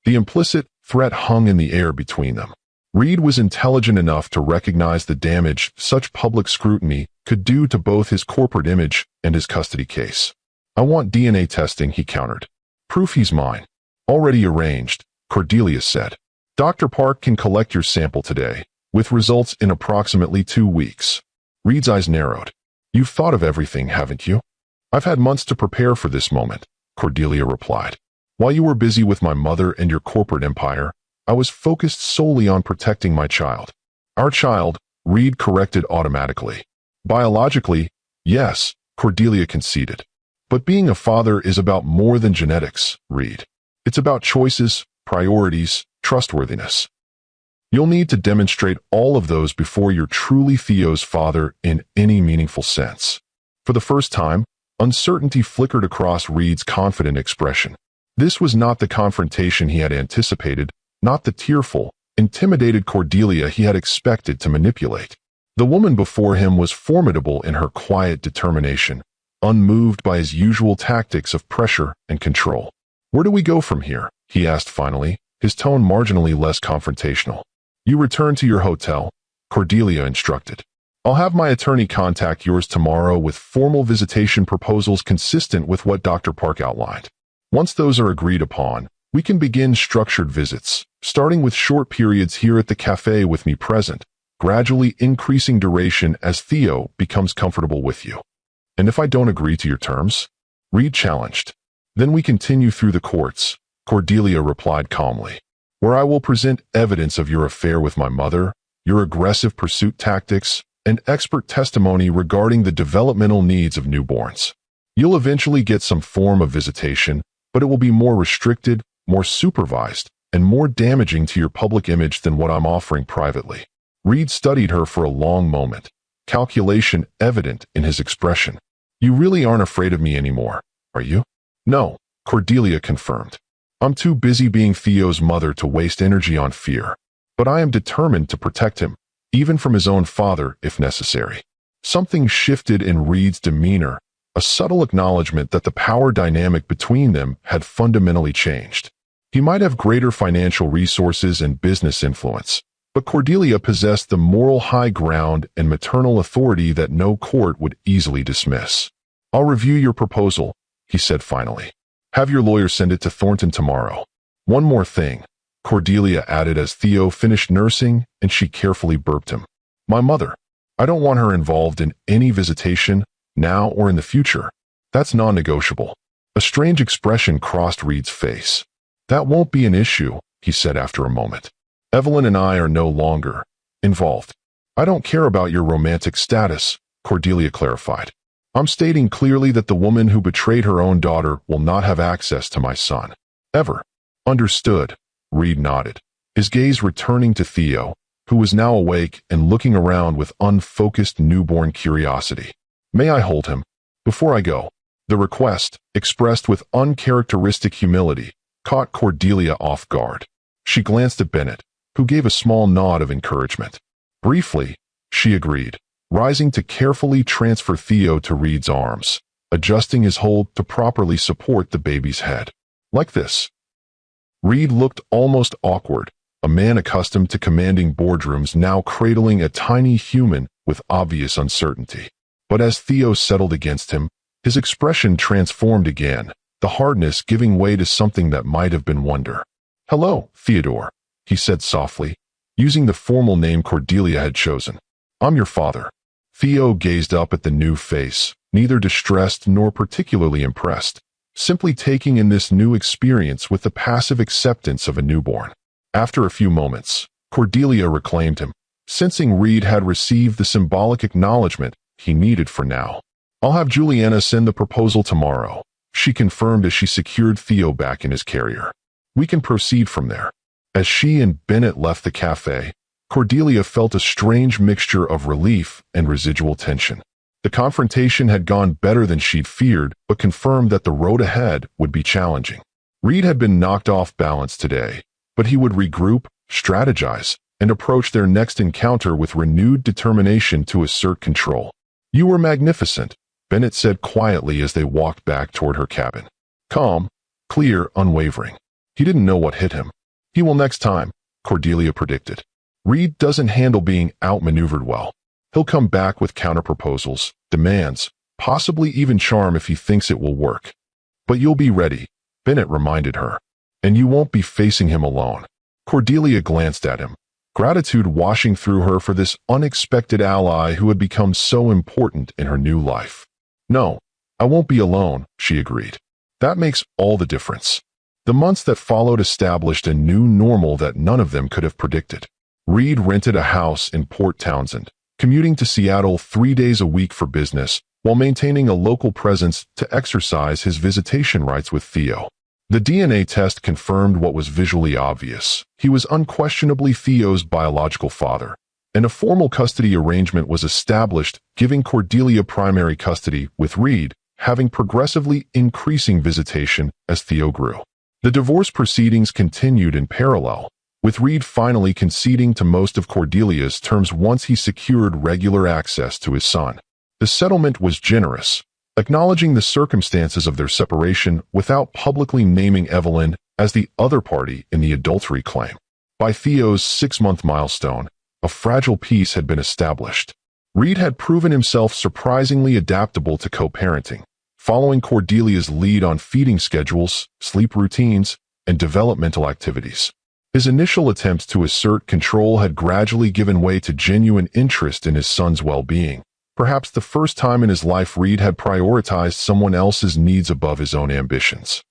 The implicit threat hung in the air between them. Reed was intelligent enough to recognize the damage such public scrutiny could do to both his corporate image and his custody case. I want DNA testing, he countered. Proof he's mine. Already arranged, Cordelia said. Dr. Park can collect your sample today, with results in approximately 2 weeks. Reed's eyes narrowed. You've thought of everything, haven't you? I've had months to prepare for this moment, Cordelia replied. While you were busy with my mother and your corporate empire, I was focused solely on protecting my child. Our child, Reed corrected automatically. Biologically, yes, Cordelia conceded. But being a father is about more than genetics, Reed. It's about choices, priorities, trustworthiness. You'll need to demonstrate all of those before you're truly Theo's father in any meaningful sense. For the first time, uncertainty flickered across Reed's confident expression. This was not the confrontation he had anticipated, not the tearful, intimidated Cordelia he had expected to manipulate. The woman before him was formidable in her quiet determination, unmoved by his usual tactics of pressure and control. "Where do we go from here?" he asked finally, his tone marginally less confrontational. "You return to your hotel," Cordelia instructed. "I'll have my attorney contact yours tomorrow with formal visitation proposals consistent with what Dr. Park outlined. Once those are agreed upon, we can begin structured visits, starting with short periods here at the cafe with me present, gradually increasing duration as Theo becomes comfortable with you." "And if I don't agree to your terms?" Reed challenged. "Then we continue through the courts," Cordelia replied calmly, "where I will present evidence of your affair with my mother, your aggressive pursuit tactics, and expert testimony regarding the developmental needs of newborns. You'll eventually get some form of visitation, but it will be more restricted, more supervised, and more damaging to your public image than what I'm offering privately." Reed studied her for a long moment, calculation evident in his expression. "You really aren't afraid of me anymore, are you?" "No," Cordelia confirmed. "I'm too busy being Theo's mother to waste energy on fear. But I am determined to protect him, even from his own father if necessary." Something shifted in Reed's demeanor, a subtle acknowledgement that the power dynamic between them had fundamentally changed. He might have greater financial resources and business influence, but Cordelia possessed the moral high ground and maternal authority that no court would easily dismiss. "I'll review your proposal," he said finally. "Have your lawyer send it to Thornton tomorrow. One more thing," Cordelia added as Theo finished nursing and she carefully burped him. "My mother. I don't want her involved in any visitation, now or in the future. That's non-negotiable." A strange expression crossed Reed's face. "That won't be an issue," he said after a moment. "Evelyn and I are no longer involved." "I don't care about your romantic status," Cordelia clarified. "I'm stating clearly that the woman who betrayed her own daughter will not have access to my son. Ever." "Understood," Reed nodded, his gaze returning to Theo, who was now awake and looking around with unfocused newborn curiosity. "May I hold him before I go?" The request, expressed with uncharacteristic humility, caught Cordelia off guard. She glanced at Bennett, who gave a small nod of encouragement. Briefly, she agreed, rising to carefully transfer Theo to Reed's arms, adjusting his hold to properly support the baby's head. "Like this." Reed looked almost awkward, a man accustomed to commanding boardrooms now cradling a tiny human with obvious uncertainty. But as Theo settled against him, his expression transformed again, the hardness giving way to something that might have been wonder. "Hello, Theodore," he said softly, using the formal name Cordelia had chosen. "I'm your father." Theo gazed up at the new face, neither distressed nor particularly impressed, simply taking in this new experience with the passive acceptance of a newborn. After a few moments, Cordelia reclaimed him, sensing Reed had received the symbolic acknowledgement he needed for now. "I'll have Juliana send the proposal tomorrow," she confirmed as she secured Theo back in his carrier. "We can proceed from there." As she and Bennett left the cafe, Cordelia felt a strange mixture of relief and residual tension. The confrontation had gone better than she'd feared, but confirmed that the road ahead would be challenging. Reed had been knocked off balance today, but he would regroup, strategize, and approach their next encounter with renewed determination to assert control. "You were magnificent," Bennett said quietly as they walked back toward her cabin. Calm, clear, unwavering. He didn't know what hit him. "He will next time," Cordelia predicted. "Reed doesn't handle being outmaneuvered well. He'll come back with counterproposals, demands, possibly even charm if he thinks it will work. But you'll be ready," Bennett reminded her. "And you won't be facing him alone." Cordelia glanced at him, gratitude washing through her for this unexpected ally who had become so important in her new life. "No, I won't be alone," she agreed. "That makes all the difference." The months that followed established a new normal that none of them could have predicted. Reed rented a house in Port Townsend, commuting to Seattle 3 days a week for business, while maintaining a local presence to exercise his visitation rights with Theo. The DNA test confirmed what was visually obvious. He was unquestionably Theo's biological father, and a formal custody arrangement was established, giving Cordelia primary custody, with Reed having progressively increasing visitation as Theo grew. The divorce proceedings continued in parallel, with Reed finally conceding to most of Cordelia's terms once he secured regular access to his son. The settlement was generous, acknowledging the circumstances of their separation without publicly naming Evelyn as the other party in the adultery claim. By Theo's 6-month milestone, a fragile peace had been established. Reed had proven himself surprisingly adaptable to co-parenting, following Cordelia's lead on feeding schedules, sleep routines, and developmental activities. His initial attempts to assert control had gradually given way to genuine interest in his son's well-being. Perhaps the first time in his life Reed had prioritized someone else's needs above his own ambitions.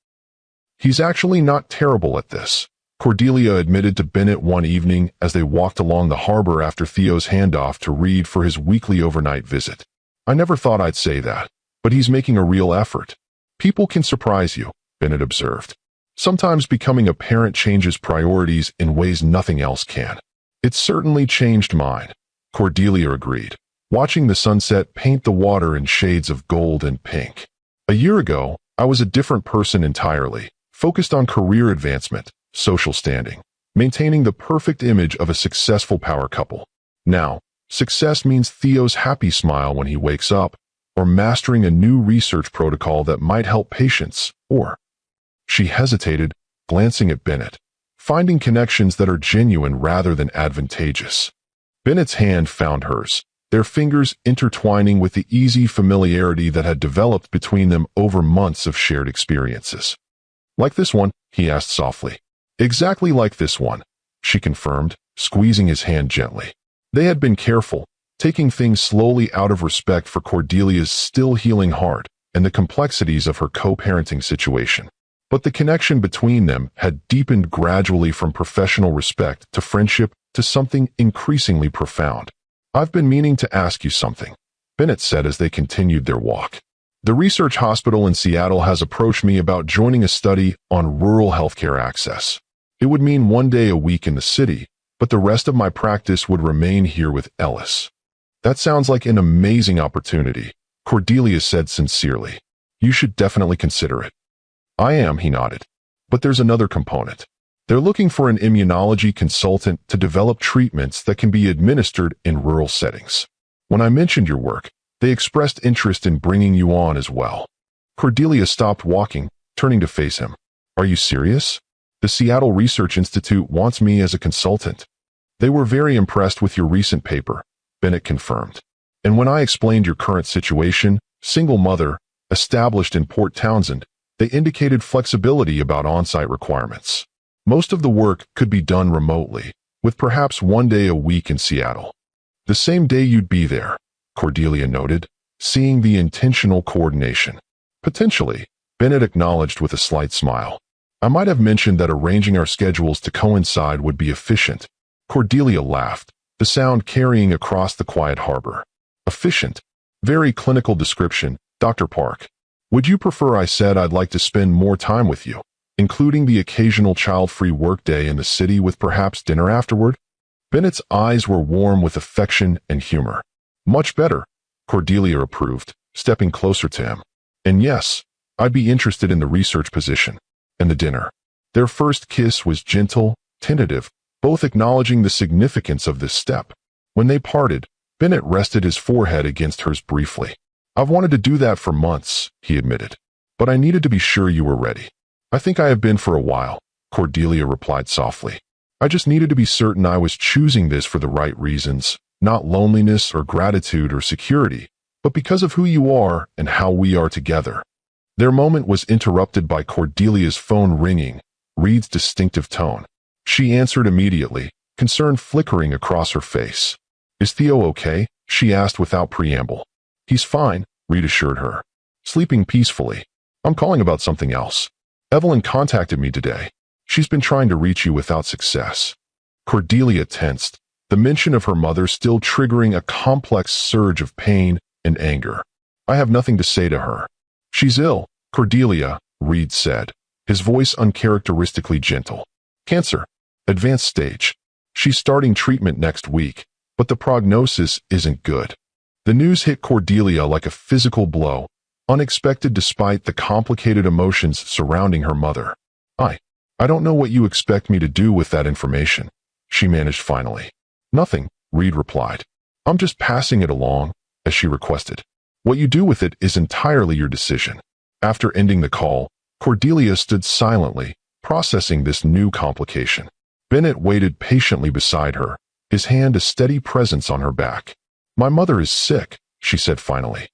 "He's actually not terrible at this," Cordelia admitted to Bennett one evening as they walked along the harbor after Theo's handoff to Reed for his weekly overnight visit. "I never thought I'd say that, but he's making a real effort." "People can surprise you," Bennett observed. "Sometimes becoming a parent changes priorities in ways nothing else can." "It's certainly changed mine," Cordelia agreed, watching the sunset paint the water in shades of gold and pink. "A year ago, I was a different person entirely, focused on career advancement, social standing, maintaining the perfect image of a successful power couple. Now, success means Theo's happy smile when he wakes up, or mastering a new research protocol that might help patients, or—" She hesitated, glancing at Bennett, finding connections that are genuine rather than advantageous. Bennett's hand found hers, their fingers intertwining with the easy familiarity that had developed between them over months of shared experiences. "Like this one?" he asked softly. "Exactly like this one," she confirmed, squeezing his hand gently. They had been careful, taking things slowly out of respect for Cordelia's still healing heart and the complexities of her co-parenting situation. But the connection between them had deepened gradually from professional respect to friendship to something increasingly profound. "I've been meaning to ask you something," Bennett said as they continued their walk. "The research hospital in Seattle has approached me about joining a study on rural healthcare access. It would mean one day a week in the city, but the rest of my practice would remain here with Ellis." "That sounds like an amazing opportunity," Cordelia said sincerely. "You should definitely consider it." "I am," he nodded. "But there's another component. They're looking for an immunology consultant to develop treatments that can be administered in rural settings. When I mentioned your work, they expressed interest in bringing you on as well." Cordelia stopped walking, turning to face him. "Are you serious? The Seattle Research Institute wants me as a consultant." "They were very impressed with your recent paper," Bennett confirmed. "And when I explained your current situation, single mother, established in Port Townsend, they indicated flexibility about on-site requirements. Most of the work could be done remotely, with perhaps one day a week in Seattle." "The same day you'd be there," Cordelia noted, seeing the intentional coordination. "Potentially," Bennett acknowledged with a slight smile. "I might have mentioned that arranging our schedules to coincide would be efficient." Cordelia laughed, the sound carrying across the quiet harbor. "Efficient? Very clinical description, Dr. Park. Would you prefer I said I'd like to spend more time with you, including the occasional child-free workday in the city with perhaps dinner afterward?" Bennett's eyes were warm with affection and humor. "Much better," Cordelia approved, stepping closer to him. "And yes, I'd be interested in the research position." And the dinner. Their first kiss was gentle, tentative, both acknowledging the significance of this step. When they parted, Bennett rested his forehead against hers briefly. "I've wanted to do that for months," he admitted. "But I needed to be sure you were ready." "I think I have been for a while," Cordelia replied softly. "I just needed to be certain I was choosing this for the right reasons, not loneliness or gratitude or security, but because of who you are and how we are together." Their moment was interrupted by Cordelia's phone ringing, Reed's distinctive tone. She answered immediately, concern flickering across her face. "Is Theo okay?" she asked without preamble. "He's fine," Reed assured her. "Sleeping peacefully. I'm calling about something else. Evelyn contacted me today. She's been trying to reach you without success." Cordelia tensed, the mention of her mother still triggering a complex surge of pain and anger. "I have nothing to say to her." "She's ill, Cordelia," Reed said, his voice uncharacteristically gentle. "Cancer. Advanced stage. She's starting treatment next week, but the prognosis isn't good." The news hit Cordelia like a physical blow, unexpected despite the complicated emotions surrounding her mother. I don't know what you expect me to do with that information, she managed finally. Nothing, Reed replied. I'm just passing it along, as she requested. What you do with it is entirely your decision. After ending the call, Cordelia stood silently, processing this new complication. Bennett waited patiently beside her, his hand a steady presence on her back. My mother is sick, she said finally.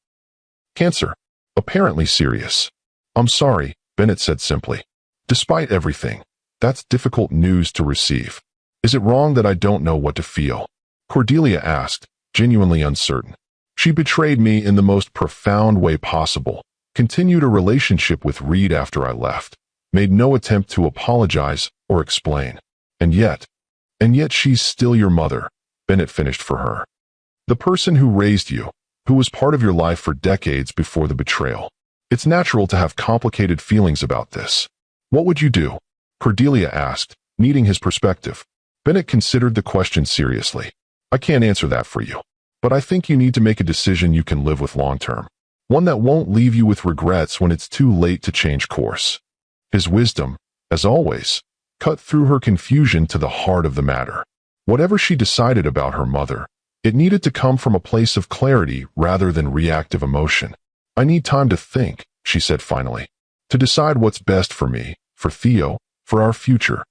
Cancer. Apparently serious. I'm sorry, Bennett said simply. Despite everything, that's difficult news to receive. Is it wrong that I don't know what to feel? Cordelia asked, genuinely uncertain. She betrayed me in the most profound way possible, continued a relationship with Reed after I left, made no attempt to apologize or explain. And yet she's still your mother, Bennett finished for her. The person who raised you, who was part of your life for decades before the betrayal. It's natural to have complicated feelings about this. What would you do? Cordelia asked, needing his perspective. Bennett considered the question seriously. I can't answer that for you. But I think you need to make a decision you can live with long-term. One that won't leave you with regrets when it's too late to change course. His wisdom, as always, cut through her confusion to the heart of the matter. Whatever she decided about her mother, it needed to come from a place of clarity rather than reactive emotion. I need time to think, she said finally, to decide what's best for me, for Theo, for our future.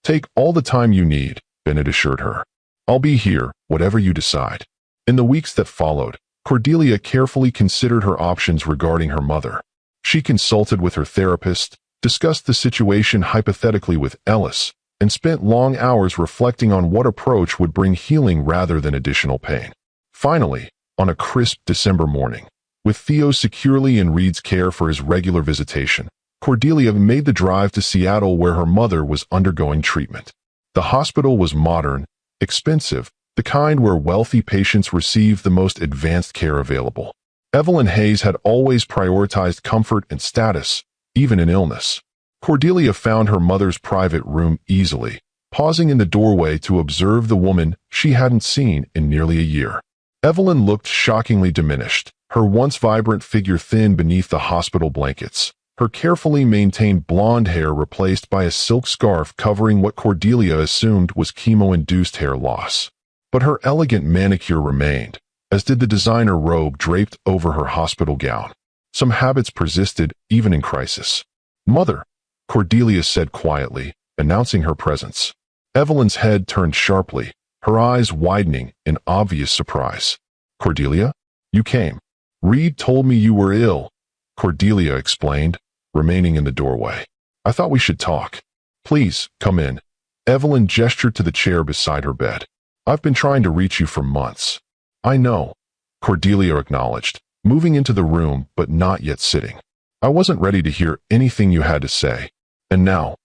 Take all the time you need, Bennett assured her. I'll be here, whatever you decide. In the weeks that followed, Cordelia carefully considered her options regarding her mother. She consulted with her therapist, discussed the situation hypothetically with Ellis, and spent long hours reflecting on what approach would bring healing rather than additional pain. Finally, on a crisp December morning, with Theo securely in Reed's care for his regular visitation, Cordelia made the drive to Seattle where her mother was undergoing treatment. The hospital was modern, expensive, the kind where wealthy patients receive the most advanced care available. Evelyn Hayes had always prioritized comfort and status, even in illness. Cordelia found her mother's private room easily, pausing in the doorway to observe the woman she hadn't seen in nearly a year. Evelyn looked shockingly diminished, her once vibrant figure thin beneath the hospital blankets, her carefully maintained blonde hair replaced by a silk scarf covering what Cordelia assumed was chemo-induced hair loss. But her elegant manicure remained, as did the designer robe draped over her hospital gown. Some habits persisted, even in crisis. Mother, Cordelia said quietly, announcing her presence. Evelyn's head turned sharply, her eyes widening in obvious surprise. Cordelia? You came. Reed told me you were ill, Cordelia explained, remaining in the doorway. I thought we should talk. Please, come in. Evelyn gestured to the chair beside her bed. I've been trying to reach you for months. I know, Cordelia acknowledged, moving into the room but not yet sitting. I wasn't ready to hear anything you had to say. And now?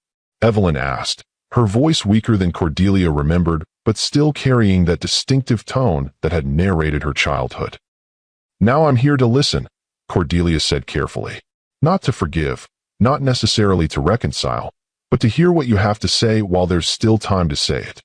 Evelyn asked, her voice weaker than Cordelia remembered, but still carrying that distinctive tone that had narrated her childhood. Now I'm here to listen, Cordelia said carefully. Not to forgive, not necessarily to reconcile, but to hear what you have to say while there's still time to say it.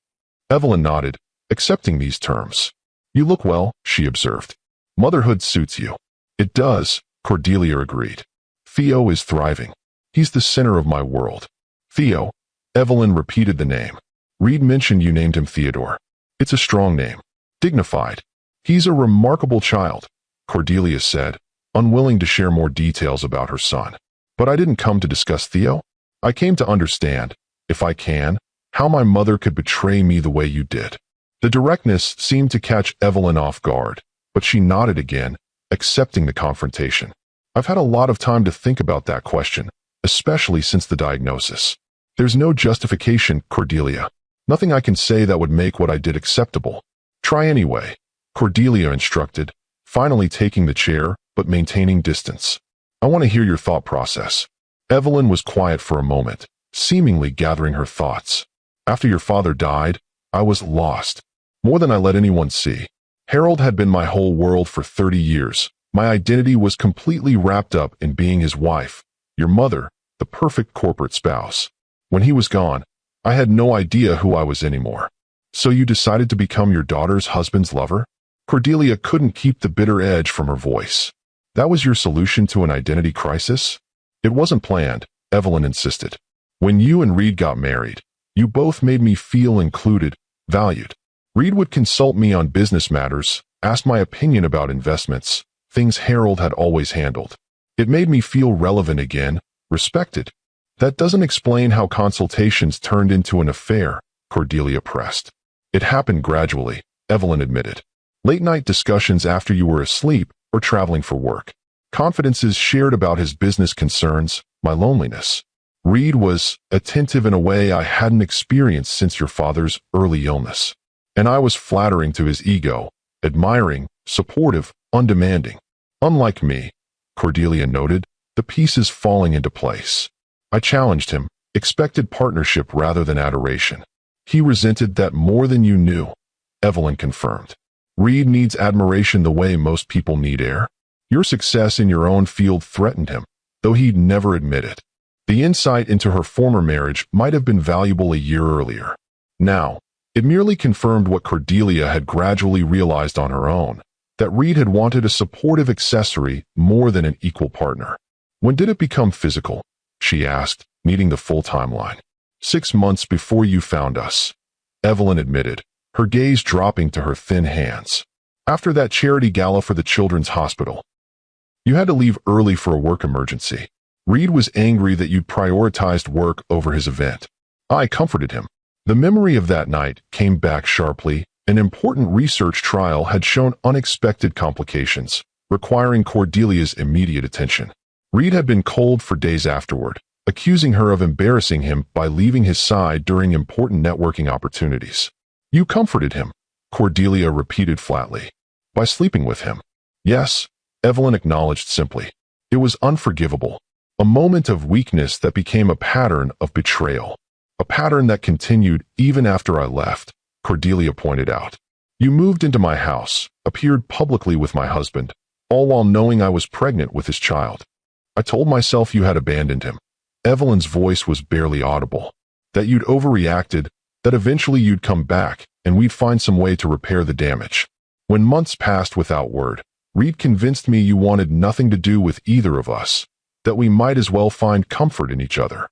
Evelyn nodded, accepting these terms. You look well, she observed. Motherhood suits you. It does, Cordelia agreed. Theo is thriving. He's the center of my world. Theo. Evelyn repeated the name. Reed mentioned you named him Theodore. It's a strong name. Dignified. He's a remarkable child, Cordelia said, unwilling to share more details about her son. But I didn't come to discuss Theo. I came to understand, if I can, how my mother could betray me the way you did. The directness seemed to catch Evelyn off guard, but she nodded again, accepting the confrontation. I've had a lot of time to think about that question, especially since the diagnosis. There's no justification, Cordelia. Nothing I can say that would make what I did acceptable. Try anyway, Cordelia instructed, finally taking the chair, but maintaining distance. I want to hear your thought process. Evelyn was quiet for a moment, seemingly gathering her thoughts. After your father died, I was lost. More than I let anyone see. Harold had been my whole world for 30 years. My identity was completely wrapped up in being his wife, your mother, the perfect corporate spouse. When he was gone, I had no idea who I was anymore. So you decided to become your daughter's husband's lover? Cordelia couldn't keep the bitter edge from her voice. That was your solution to an identity crisis? It wasn't planned, Evelyn insisted. When you and Reed got married, you both made me feel included, valued. Reed would consult me on business matters, ask my opinion about investments, things Harold had always handled. It made me feel relevant again, respected. That doesn't explain how consultations turned into an affair, Cordelia pressed. It happened gradually, Evelyn admitted. Late-night discussions after you were asleep or traveling for work. Confidences shared about his business concerns, my loneliness. Reed was attentive in a way I hadn't experienced since your father's early illness. And I was flattering to his ego, admiring, supportive, undemanding. Unlike me, Cordelia noted, the pieces falling into place. I challenged him, expected partnership rather than adoration. He resented that more than you knew, Evelyn confirmed. Reed needs admiration the way most people need air. Your success in your own field threatened him, though he'd never admit it. The insight into her former marriage might have been valuable a year earlier. Now, it merely confirmed what Cordelia had gradually realized on her own, that Reed had wanted a supportive accessory more than an equal partner. When did it become physical? She asked, needing the full timeline. 6 months before you found us, Evelyn admitted, her gaze dropping to her thin hands. After that charity gala for the children's hospital. You had to leave early for a work emergency. Reed was angry that you'd prioritized work over his event. I comforted him. The memory of that night came back sharply. An important research trial had shown unexpected complications, requiring Cordelia's immediate attention. Reed had been cold for days afterward, accusing her of embarrassing him by leaving his side during important networking opportunities. You comforted him, Cordelia repeated flatly. By sleeping with him. Yes, Evelyn acknowledged simply. It was unforgivable. A moment of weakness that became a pattern of betrayal. A pattern that continued even after I left, Cordelia pointed out. You moved into my house, appeared publicly with my husband, all while knowing I was pregnant with his child. I told myself you had abandoned him. Evelyn's voice was barely audible. That you'd overreacted, that eventually you'd come back, and we'd find some way to repair the damage. When months passed without word, Reed convinced me you wanted nothing to do with either of us, that we might as well find comfort in each other.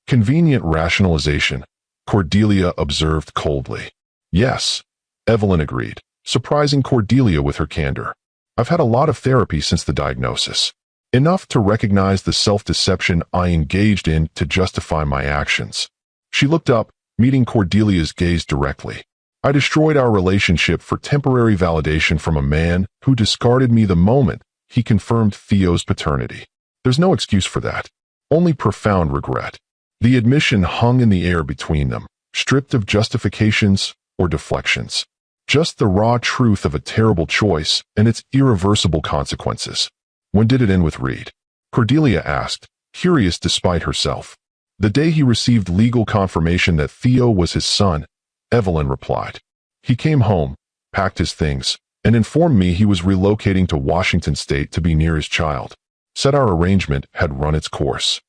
Convenient rationalization, Cordelia observed coldly. Yes, Evelyn agreed, surprising Cordelia with her candor. I've had a lot of therapy since the diagnosis. Enough to recognize the self-deception I engaged in to justify my actions. She looked up, meeting Cordelia's gaze directly. I destroyed our relationship for temporary validation from a man who discarded me the moment he confirmed Theo's paternity. There's no excuse for that. Only profound regret. The admission hung in the air between them, stripped of justifications or deflections. Just the raw truth of a terrible choice and its irreversible consequences. When did it end with Reed? Cordelia asked, curious despite herself. The day he received legal confirmation that Theo was his son, Evelyn replied. He came home, packed his things, and informed me he was relocating to Washington State to be near his child. Said our arrangement had run its course.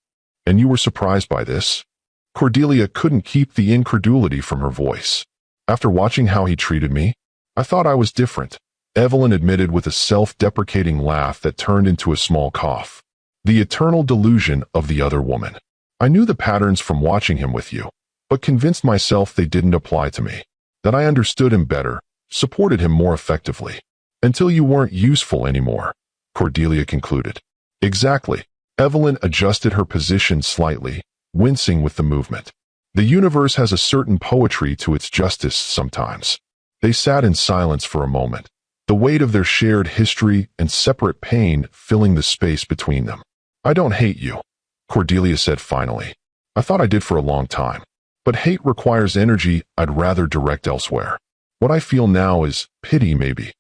And you were surprised by this? Cordelia couldn't keep the incredulity from her voice. After watching how he treated me, I thought I was different, Evelyn admitted with a self-deprecating laugh that turned into a small cough. The eternal delusion of the other woman. I knew the patterns from watching him with you, but convinced myself they didn't apply to me. That I understood him better, supported him more effectively. Until you weren't useful anymore, Cordelia concluded. Exactly. Evelyn adjusted her position slightly, wincing with the movement. The universe has a certain poetry to its justice sometimes. They sat in silence for a moment, the weight of their shared history and separate pain filling the space between them. I don't hate you, Cordelia said finally. I thought I did for a long time. But hate requires energy I'd rather direct elsewhere. What I feel now is pity, maybe.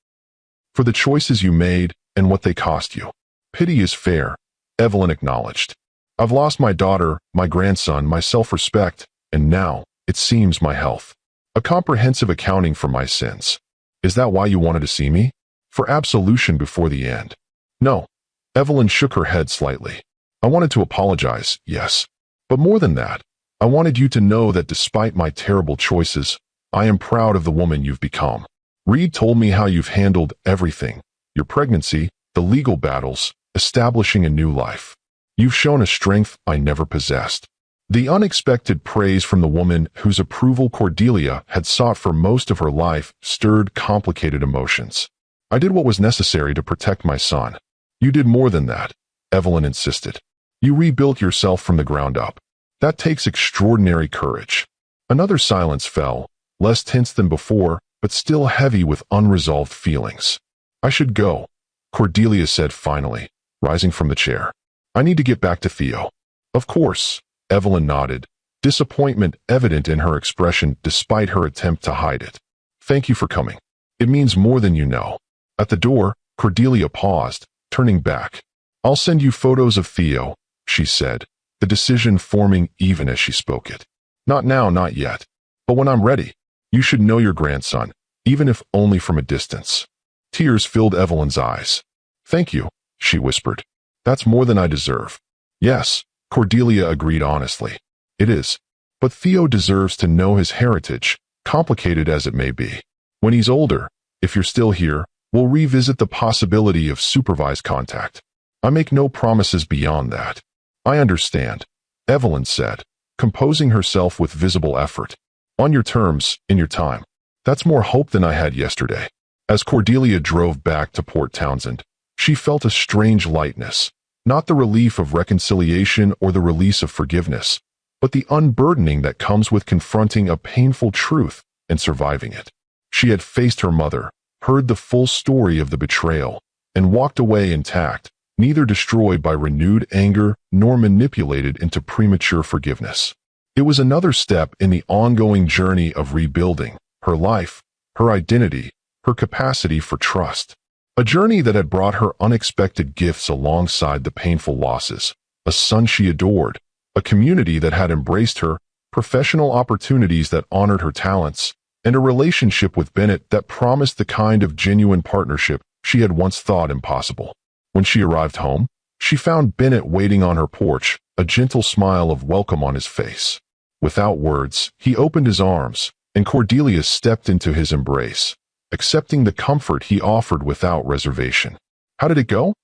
For the choices you made and what they cost you. Pity is fair, Evelyn acknowledged. I've lost my daughter, my grandson, my self-respect, and now, it seems, my health. A comprehensive accounting for my sins. Is that why you wanted to see me? For absolution before the end? No. Evelyn shook her head slightly. I wanted to apologize, yes. But more than that, I wanted you to know that despite my terrible choices, I am proud of the woman you've become. Reed told me how you've handled everything. Your pregnancy, the legal battles, establishing a new life. You've shown a strength I never possessed. The unexpected praise from the woman whose approval Cordelia had sought for most of her life stirred complicated emotions. "I did what was necessary to protect my son." "You did more than that," Evelyn insisted. "You rebuilt yourself from the ground up. That takes extraordinary courage." Another silence fell, less tense than before, but still heavy with unresolved feelings. "I should go," Cordelia said finally, rising from the chair. "I need to get back to Theo." "Of course," Evelyn nodded, disappointment evident in her expression despite her attempt to hide it. "Thank you for coming. It means more than you know." At the door, Cordelia paused, turning back. "I'll send you photos of Theo," she said, the decision forming even as she spoke it. "Not now, not yet. But when I'm ready, you should know your grandson, even if only from a distance." Tears filled Evelyn's eyes. "Thank you," she whispered. "That's more than I deserve." "Yes," Cordelia agreed honestly. "It is. But Theo deserves to know his heritage, complicated as it may be. When he's older, if you're still here, we'll revisit the possibility of supervised contact. I make no promises beyond that." "I understand," Evelyn said, composing herself with visible effort. "On your terms, in your time." "That's more hope than I had yesterday." As Cordelia drove back to Port Townsend, she felt a strange lightness, not the relief of reconciliation or the release of forgiveness, but the unburdening that comes with confronting a painful truth and surviving it. She had faced her mother, heard the full story of the betrayal, and walked away intact, neither destroyed by renewed anger nor manipulated into premature forgiveness. It was another step in the ongoing journey of rebuilding her life, her identity, her capacity for trust. A journey that had brought her unexpected gifts alongside the painful losses, a son she adored, a community that had embraced her, professional opportunities that honored her talents, and a relationship with Bennett that promised the kind of genuine partnership she had once thought impossible. When she arrived home, she found Bennett waiting on her porch, a gentle smile of welcome on his face. Without words, he opened his arms, and Cordelia stepped into his embrace, accepting the comfort he offered without reservation. "How did it go?"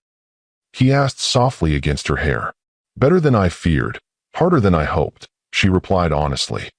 he asked softly against her hair. "Better than I feared, harder than I hoped," she replied honestly.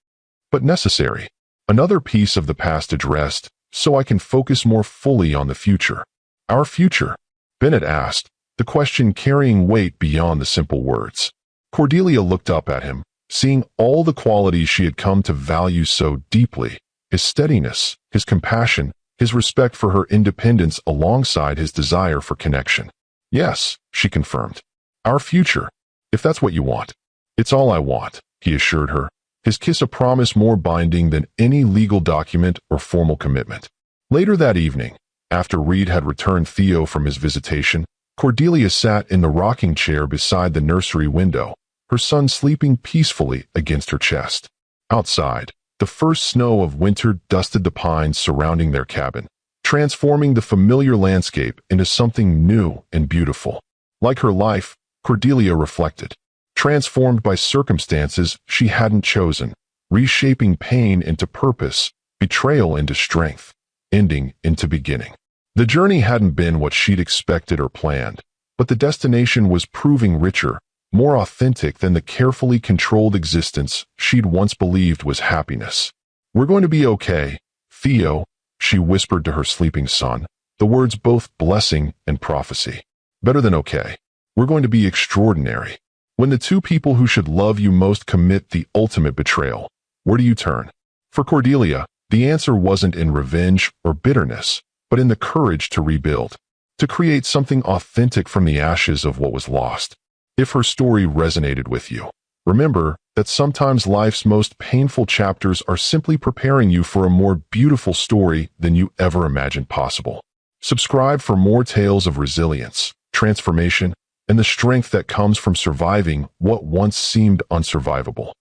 "But necessary. Another piece of the past addressed, so I can focus more fully on the future." "Our future?" Bennett asked, the question carrying weight beyond the simple words. Cordelia looked up at him, seeing all the qualities she had come to value so deeply: his steadiness, his compassion, his respect for her independence alongside his desire for connection. "Yes," she confirmed. "Our future, if that's what you want." "It's all I want," he assured her, his kiss a promise more binding than any legal document or formal commitment. Later that evening, after Reed had returned Theo from his visitation, Cordelia sat in the rocking chair beside the nursery window, her son sleeping peacefully against her chest. Outside, the first snow of winter dusted the pines surrounding their cabin, transforming the familiar landscape into something new and beautiful. Like her life, Cordelia reflected, transformed by circumstances she hadn't chosen, reshaping pain into purpose, betrayal into strength, ending into beginning. The journey hadn't been what she'd expected or planned, but the destination was proving richer, more authentic than the carefully controlled existence she'd once believed was happiness. "We're going to be okay, Theo," she whispered to her sleeping son, the words both blessing and prophecy. "Better than okay. We're going to be extraordinary." When the two people who should love you most commit the ultimate betrayal, where do you turn? For Cordelia, the answer wasn't in revenge or bitterness, but in the courage to rebuild, to create something authentic from the ashes of what was lost. If her story resonated with you, remember that sometimes life's most painful chapters are simply preparing you for a more beautiful story than you ever imagined possible. Subscribe for more tales of resilience, transformation, and the strength that comes from surviving what once seemed unsurvivable.